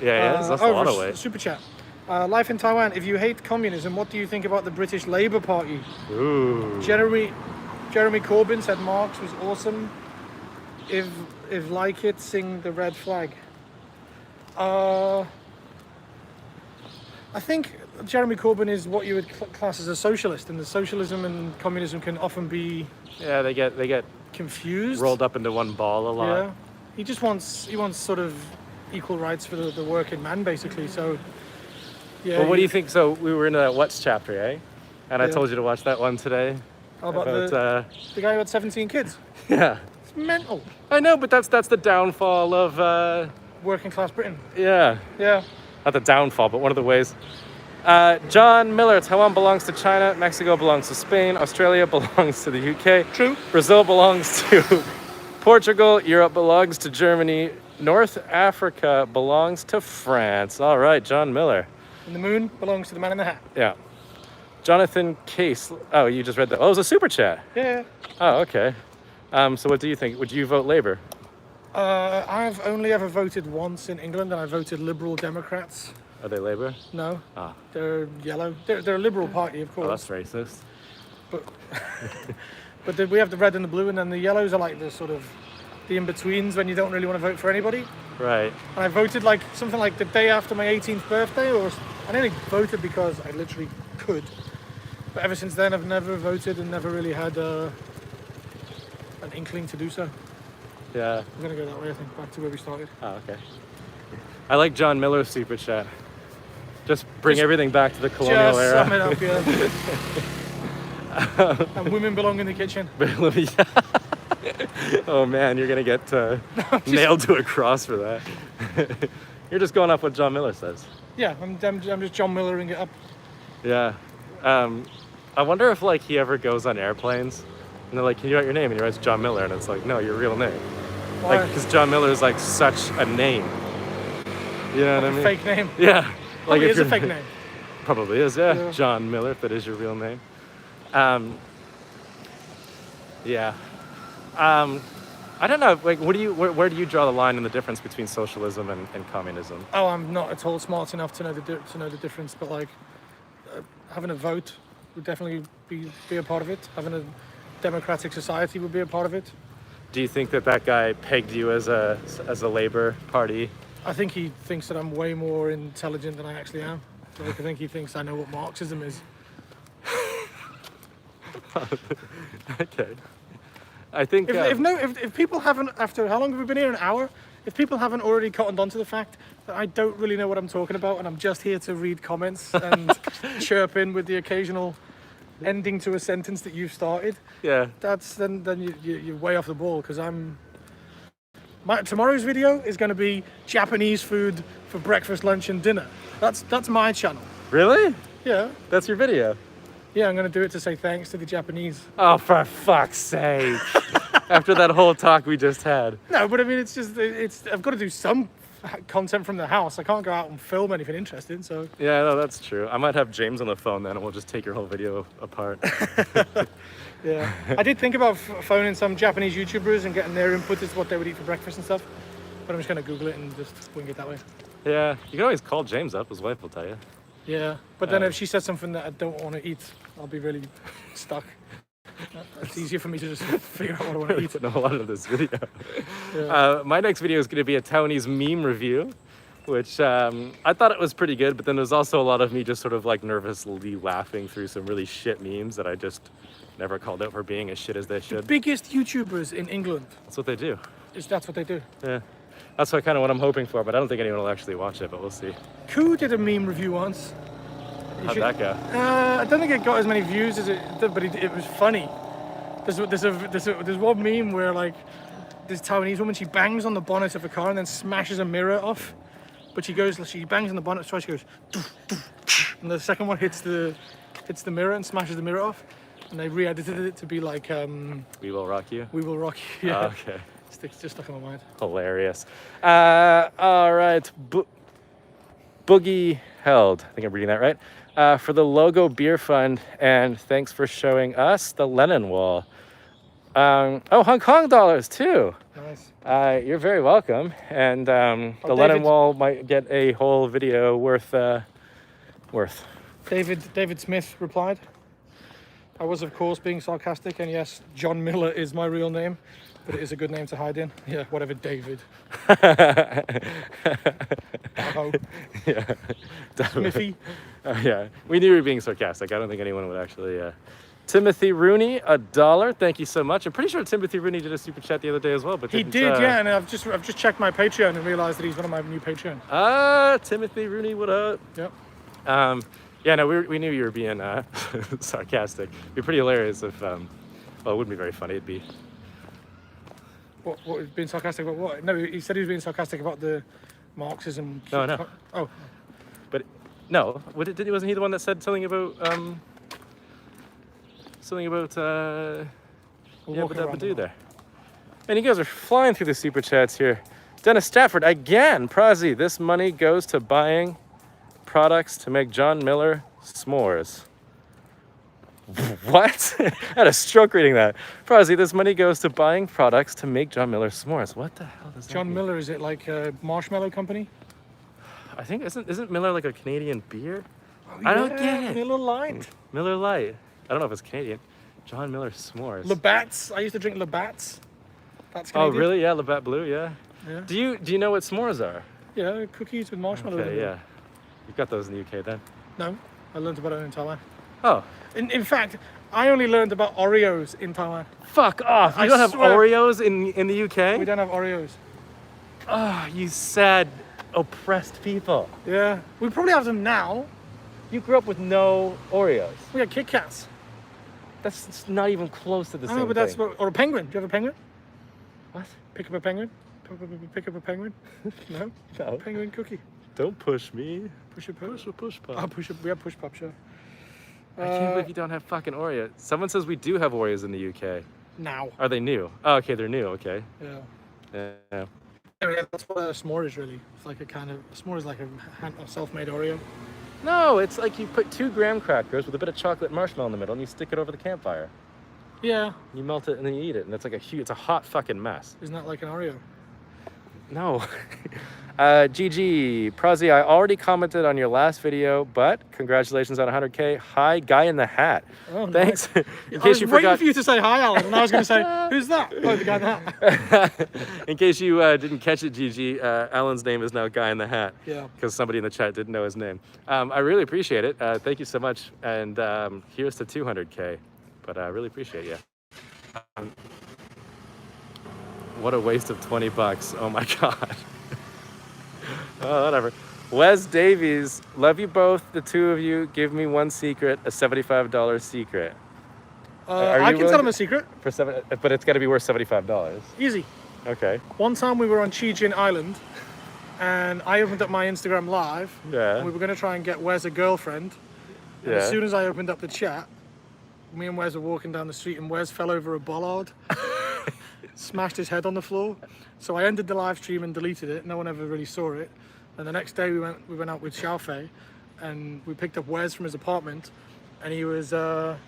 Yeah, that's a lot of weight. Super chat. Life in Taiwan. If you hate communism, what do you think about the British Labour Party? Ooh. Jeremy Corbyn said Marx was awesome. If like it, sing the red flag. I think Jeremy Corbyn is what you would class as a socialist, and the socialism and communism can often be Yeah, they get confused. rolled up into one ball a lot. Yeah, he wants sort of equal rights for the working man, basically. So, yeah. Well, what do you think? So we were in that What's chapter, eh? And I Yeah. told you to watch that one today. How about the guy who had 17 kids? yeah. It's mental. I know, but that's the downfall of Working class Britain. yeah. Yeah. Not the downfall, but one of the ways. John Miller, Taiwan belongs to China, Mexico belongs to Spain, Australia belongs to the UK. True. Brazil belongs to Portugal, Europe belongs to Germany, North Africa belongs to France. All right, John Miller. And the moon belongs to the man in the hat. Yeah. Jonathan Case. Oh, you just read that. Oh, it was a super chat. Yeah. Oh, okay. So what do you think? Would you vote Labour? I've only ever voted once in England, and I voted Liberal Democrats. Are they Labour? No, Ah, they're yellow. They're a Liberal party, of oh, course. that's racist. But we have the red and the blue, and then the yellows are like the sort of the in-betweens when you don't really want to vote for anybody. Right. And I voted like something like the day after my 18th birthday, or I only voted because I literally could. But ever since then, I've never voted and never really had an inkling to do so. Yeah. I'm gonna go that way, I think, back to where we started. Oh, okay. I like John Miller's super chat. Just bring everything back to the colonial Just era. sum it up, yeah. And women belong in the kitchen. Oh man, you're gonna get nailed to a cross for that. You're just going off what John Miller says. Yeah, I'm just John Millering it up. Yeah. I wonder if like he ever goes on airplanes and they're like, "Can you write your name?" And he writes John Miller, and it's like, "No, your real name." Why? Like, because John Miller is like such a name. You know what I mean? Fake name. Yeah. Probably if is a you're- fake name. Probably is, yeah. Yeah. John Miller, if that is your real name. Yeah. I don't know. Like, where do you draw the line in the difference between socialism and communism? Oh, I'm not at all smart enough to know the difference. But like, having a vote would definitely be a part of it. Having a democratic society would be a part of it. Do you think that guy pegged you as a Labour Party? I think he thinks that I'm way more intelligent than I actually am. Like, I think he thinks I know what Marxism is. Okay. I think If people haven't, after how long have we been here? An hour? If people haven't already cottoned onto the fact that I don't really know what I'm talking about and I'm just here to read comments and chirp in with the occasional ending to a sentence that you've started, yeah. then you're way off the ball, because tomorrow's video is going to be Japanese food for breakfast, lunch, and dinner. That's my channel. Really? Yeah, That's your video? yeah. I'm going to do it to say thanks to the Japanese. Oh, for fuck's sake! After that whole talk we just had. No, but I mean, I've got to do some content from the house. I can't go out and film anything interesting. So Yeah, no, that's true. I might have James on the phone then, and we'll just take your whole video apart. yeah, I did think about phoning some Japanese YouTubers and getting their input as to what they would eat for breakfast and stuff. But I'm just going to Google it and just wing it that way. Yeah, you can always call James up. His wife will tell you. Yeah, but then if she says something that I don't want to eat, I'll be really stuck. It's easier for me to just figure out what I want to Really eat. putting a lot of this video. Yeah. My next video is going to be a Taiwanese meme review, which I thought it was pretty good, but then there's also a lot of me just sort of like nervously laughing through some really shit memes that I just never called out for being as shit as they should. Biggest YouTubers in England. That's what they do. That's what they do. Yeah. That's kind of what I'm hoping for, but I don't think anyone will actually watch it, but we'll see. Koo did a meme review once. How'd that go? I don't think it got as many views as it did, but it was funny. There's one meme where like this Taiwanese woman, she bangs on the bonnet of a car and then smashes a mirror off. But she bangs on the bonnet twice. She goes, doof, doof, and the second one hits the mirror and smashes the mirror off. And they re-edited it to be like, We Will Rock You. We Will Rock You. Yeah. Oh, okay. It's just stuck in my mind. Hilarious. All right. Boogie Held. I think I'm reading that right. For the Logo Beer Fund, and thanks for showing us the Lennon Wall. Hong Kong dollars too. Nice. You're very welcome. And the Lennon Wall might get a whole video worth. David Smith replied, I was of course being sarcastic, and yes, John Miller is my real name, but it is a good name to hide in. Yeah, whatever, David. Yeah. Smithy. Yeah, we knew we were being sarcastic. I don't think anyone would actually. Timothy Rooney, $1. Thank you so much. I'm pretty sure Timothy Rooney did a super chat the other day as well, but he did, yeah. And I've just checked my Patreon and realized that he's one of my new Patreon. Timothy Rooney, what up? Yep. Yeah, no, we knew you were being sarcastic. It'd be pretty hilarious if, well, it wouldn't be very funny. It'd be. What being sarcastic about what? No, he said he was being sarcastic about the Marxism. No. Oh. But no, wasn't he the one that said something about there? And you guys are flying through the super chats here. Dennis Stafford again. Prazi, this money goes to buying products to make John Miller s'mores. What? I had a stroke reading that. Prazi, this money goes to buying products to make John Miller s'mores. What the hell does that John mean? Miller, is it like a marshmallow company? I think isn't Miller like a Canadian beer? Oh, I don't get it. Miller Lite. Miller Lite. I don't know if it's Canadian. John Miller s'mores. Labatt's. I used to drink Labatt's. That's Oh Canadian. really? Yeah, Labatt Blue. Yeah. Yeah. Do you know what s'mores are? Yeah, cookies with marshmallow. Okay, yeah. You've got those in the UK then? No, I learned about it in Taiwan. Oh. In fact, I only learned about Oreos in Taiwan. Fuck off! You don't have Oreos in the UK? We don't have Oreos. Oh, you sad, oppressed people. Yeah, we probably have them now. You grew up with no Oreos. We got Kit Kats. That's not even close to the same I know, but thing. or a penguin. Do you have a penguin? What? Pick up a penguin. Pick up a penguin. No. No. Penguin cookie. Don't push me. Push a push. Push pop. Oh, we have push pop, sure. I can't believe you don't have fucking Oreos. Someone says we do have Oreos in the UK. Now. Are they new? Oh, okay, they're new. Okay. Yeah. Yeah. Anyway, that's what a s'more is really. It's like a s'more is like a self-made Oreo. No, it's like you put 2 graham crackers with a bit of chocolate marshmallow in the middle, and you stick it over the campfire. Yeah. You melt it and then you eat it, and it's like it's a hot fucking mess. Isn't that like an Oreo? No. GG, Prazi, I already commented on your last video, but congratulations on 100K. Hi, guy in the hat. Oh, thanks. Nice. In I case was you waiting forgot. for you to say hi, Alan, and I was going to say, who's that? Oh, the guy in the hat. In case you didn't catch it, GG, Alan's name is now Guy in the Hat. Yeah. Because somebody in the chat didn't know his name. I really appreciate it. Thank you so much. And here's to 200K. But I really appreciate you. What a waste of 20 bucks. Oh my God. Oh, whatever. Wes Davies, love you both, the two of you. Give me one secret, a $75 secret. I can tell him a secret. But it's got to be worth $75. Easy. Okay. One time we were on Chijin Island, and I opened up my Instagram Live. Yeah. And we were going to try and get Wes a girlfriend. And Yeah. as soon as I opened up the chat, me and Wes were walking down the street, and Wes fell over a bollard, smashed his head on the floor. So I ended the live stream and deleted it. No one ever really saw it. And the next day we went out with Xiaofei, and we picked up Wes from his apartment, and he said,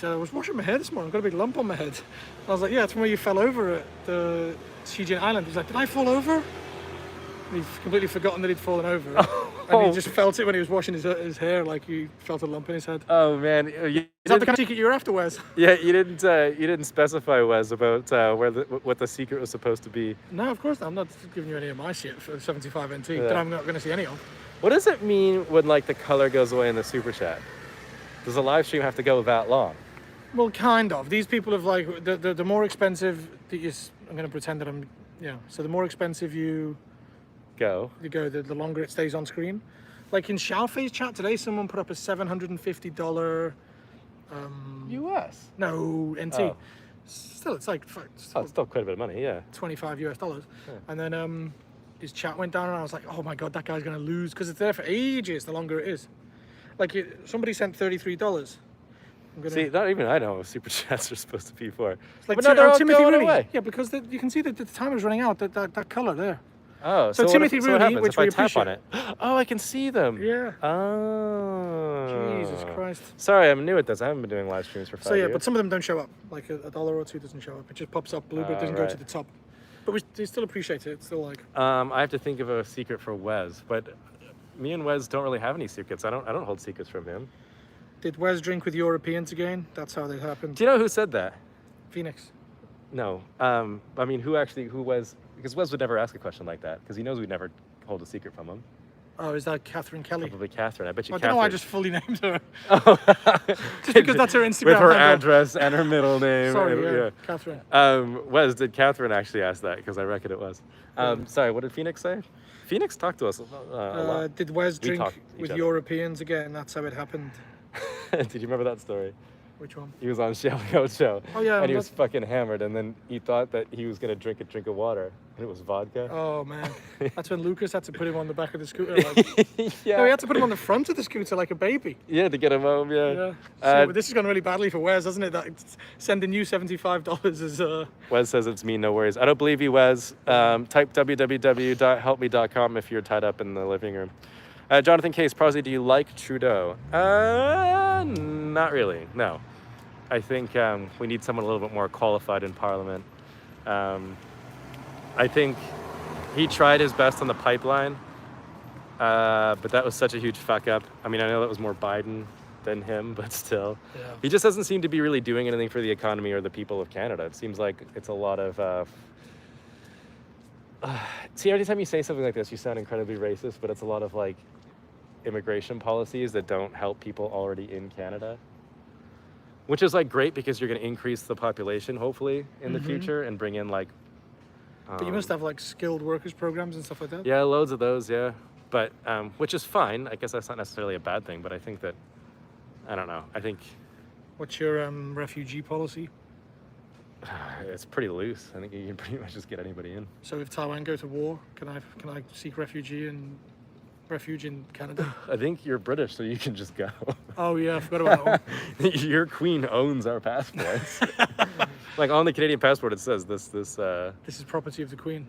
I was washing my hair this morning, I've got a big lump on my head. And I was like, yeah, it's from where you fell over at the Xijin Island. He's like, did I fall over? And he'd completely forgotten that he'd fallen over. And he just felt it when he was washing his hair, like he felt a lump in his head. Oh man. Is that the kind of secret you were after, Wes? Yeah, you didn't specify, Wes, about what the secret was supposed to be. No, of course not. I'm not giving you any of my shit for 75 NT that I'm not going to see any of. What does it mean when like the color goes away in the super chat? Does a live stream have to go that long? Well, kind of. These people have like the more expensive. I'm going to pretend that I'm. Yeah. So the more expensive you go, the longer it stays on screen. Like in Xiaofei's chat today, someone put up a $750 U.S. No, NT. Oh. Still, it's like Oh, it's still quite a bit of money, yeah. $25 US. Yeah. And then his chat went down, and I was like, oh my god, that guy's gonna lose because it's there for ages. The longer it is, like somebody sent $33. See, not even I know what super chats are supposed to be for. Like But no, they're all Timothy going Rooney. away. Yeah, because you can see that the timer's running out. That color there. Oh, So what Timothy if, so Rooney, what happens which if I we tap on appreciate. it? Oh, I can see them. Yeah. Oh. Jesus Christ. Sorry, I'm new at this. I haven't been doing live streams for 5 So yeah, years. but some of them don't show up. Like a dollar or two doesn't show up. It just pops up blue, but it doesn't go to right. the top. But we still appreciate it. It's still like. I have to think of a secret for Wes, but me and Wes don't really have any secrets. I don't hold secrets from him. Did Wes drink with Europeans again? That's how that happened. Do you know who said that? Phoenix. No. I mean, who was? Because Wes would never ask a question like that because he knows we'd never hold a secret from him. Oh, is that Catherine Kelly? Probably Catherine. I bet you. I Catherine. don't know why I just fully named her. Oh. Just because that's her Instagram With her handle. address and her middle name. Sorry, and, yeah, Catherine. Wes, did Catherine actually ask that? Because I reckon it was. Sorry, what did Phoenix say? Phoenix talked to us a lot. Did Wes We drink talk to each with other. Europeans again? That's how it happened. Did you remember that story? Which one? He was on Shelly Ocho. Oh, yeah, And he was that's- fucking hammered, and then he thought that he was gonna drink a drink of water, and it was vodka. Oh man, that's when Lucas had to put him on the back of the scooter. Like, yeah. no, he had to put him on the front of the scooter like a baby. Yeah, to get him home. Yeah. Yeah. Uh, So this has gone really badly for Wes, hasn't it? That sending you $75 is Wes says it's me, no worries. I don't believe you, Wes. Type www.helpme.com if you're tied up in the living room. Jonathan Case, Parsley, do you like Trudeau? Not really, no. I think we need someone a little bit more qualified in Parliament. I think he tried his best on the pipeline, but that was such a huge fuck up. I mean, I know that was more Biden than him, but still. Yeah. He just doesn't seem to be really doing anything for the economy or the people of Canada. It seems like it's a lot of... See, every time you say something like this, you sound incredibly racist, but it's a lot of like immigration policies that don't help people already in Canada. Which is like great because you're going to increase the population, hopefully, in the future and bring in like... But you must have like skilled workers programs and stuff like that. Yeah, loads of those, yeah. But, which is fine. I guess that's not necessarily a bad thing, but I think that, I don't know. I think What's your refugee policy? it's pretty loose. I think you can pretty much just get anybody in. So if Taiwan go to war, can I seek refuge in Canada? I think you're British, so you can just go. Oh yeah, I forgot about that one. Your queen owns our passports. Like on the Canadian passport, it says this. This is property of the Queen.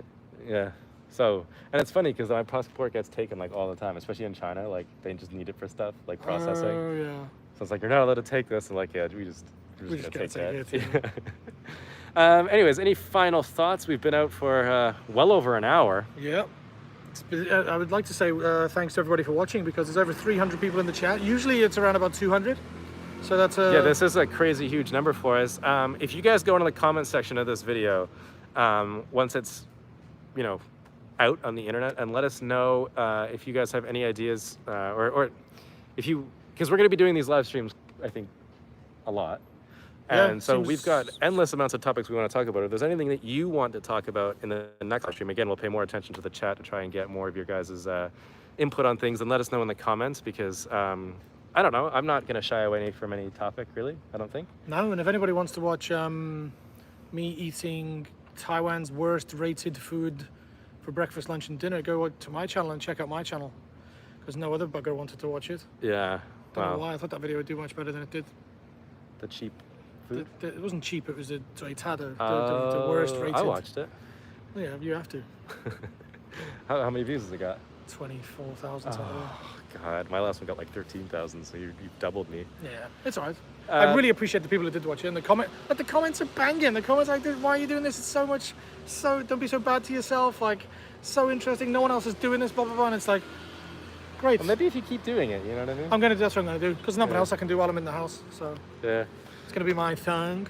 Yeah. So, and it's funny because my passport gets taken like all the time, especially in China. Like they just need it for stuff like processing. Oh yeah. So it's like you're not allowed to take this, and like yeah, we're just just gonna gotta take take that. Anyways, any final thoughts? We've been out for well over an hour. Yeah. I would like to say thanks to everybody for watching because there's over 300 people in the chat. Usually it's around about 200. So that's Yeah, this is a crazy huge number for us. If you guys go into the comment section of this video, once it's, you know, out on the internet, and let us know if you guys have any ideas or if you, because we're going to be doing these live streams, I think, a lot. Yeah, And so seems- we've got endless amounts of topics we want to talk about. If there's anything that you want to talk about in the next live stream, again, we'll pay more attention to the chat to try and get more of your guys' input on things, and let us know in the comments because I don't know. I'm not going to shy away from any topic, really. I don't think. No, and if anybody wants to watch me eating Taiwan's worst rated food for breakfast, lunch, and dinner, go to my channel and check out my channel because no other bugger wanted to watch it. Yeah. Don't know Wow. why. I thought that video would do much better than it did. The cheap food. It wasn't cheap. It was the worst rated. I watched it. Yeah, you have to. How many views has it got? 24,000 something. Oh, God. My last one got like 13,000, so you've doubled me. Yeah, it's alright. I really appreciate the people who did watch it. And the comments are banging. The comments like, why are you doing this? It's so much, don't be so bad to yourself. Like, so interesting. No one else is doing this, blah, blah, blah. And it's like, great. Well, maybe if you keep doing it, you know what I mean? That's what I'm going to do. Because nothing else I can do while I'm in the house. So Yeah. it's going to be my thing.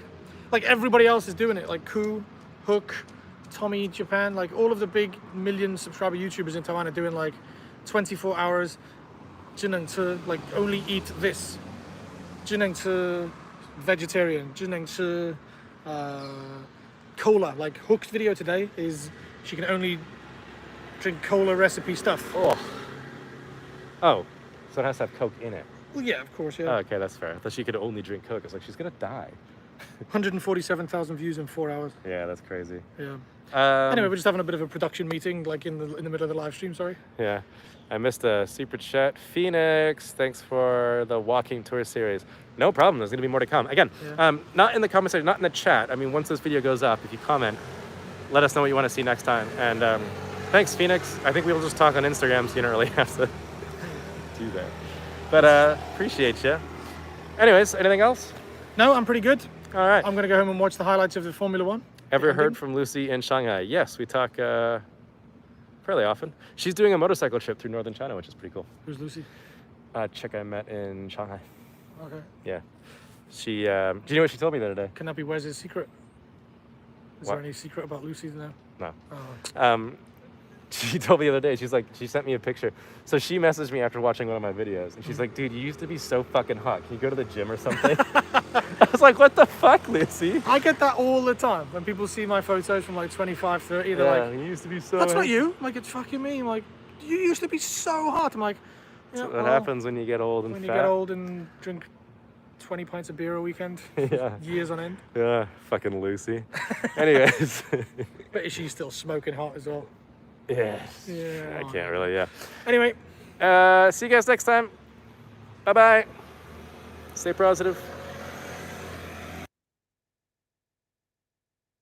Like, everybody else is doing it. Like, Koo, Hook, Tommy Japan. Like, all of the big million subscriber YouTubers in Taiwan are doing, like, 24 hours. Jineng to, like, only eat this. Jineng to vegetarian. Jineng to cola. Like, Hook's video today is she can only drink cola recipe stuff. Oh. Oh. So it has to have Coke in it. Well, yeah, of course, yeah. Oh, okay, that's fair. I thought she could only drink Coke. I was like, she's gonna die. 147,000 views in 4 hours. Yeah, that's crazy. Yeah. Um, Anyway, we're just having a bit of a production meeting, like in the middle of the live stream. Sorry. Yeah, I missed a super chat. Phoenix, thanks for the walking tour series. No problem. There's gonna be more to come. Again, Yeah. not in the comment section, not in the chat. I mean, once this video goes up, if you comment, let us know what you want to see next time. And thanks, Phoenix. I think we'll just talk on Instagram, so you don't really have to do that. But appreciate you. Anyways, anything else? No, I'm pretty good. All right. I'm gonna go home and watch the highlights of the Formula One. Ever heard from Lucy in Shanghai? Yes, we talk fairly often. She's doing a motorcycle trip through northern China, which is pretty cool. Who's Lucy? Chick I met in Shanghai. Okay. Yeah. She, do you know what she told me the other day? Can that be where's his secret? Is What? there any secret about Lucy now? No. Oh. She told me the other day, she's like, she sent me a picture. So she messaged me after watching one of my videos, and she's like, dude, you used to be so fucking hot. Can you go to the gym or something? I was like, what the fuck, Lucy? I get that all the time when people see my photos from like 25, 30. They're Yeah, like, you used to be so that's not hot. you. I'm like, it's fucking me. I'm like, you used to be so hot. I'm like, yeah, That's well, what happens when you get old and when fat. you get old and drink 20 pints of beer a weekend, Yeah. years on end. Yeah, fucking Lucy. Anyways. But is she still smoking hot as well? Yes. Yeah. I can't really, yeah. Anyway. See you guys next time. Bye-bye. Stay positive.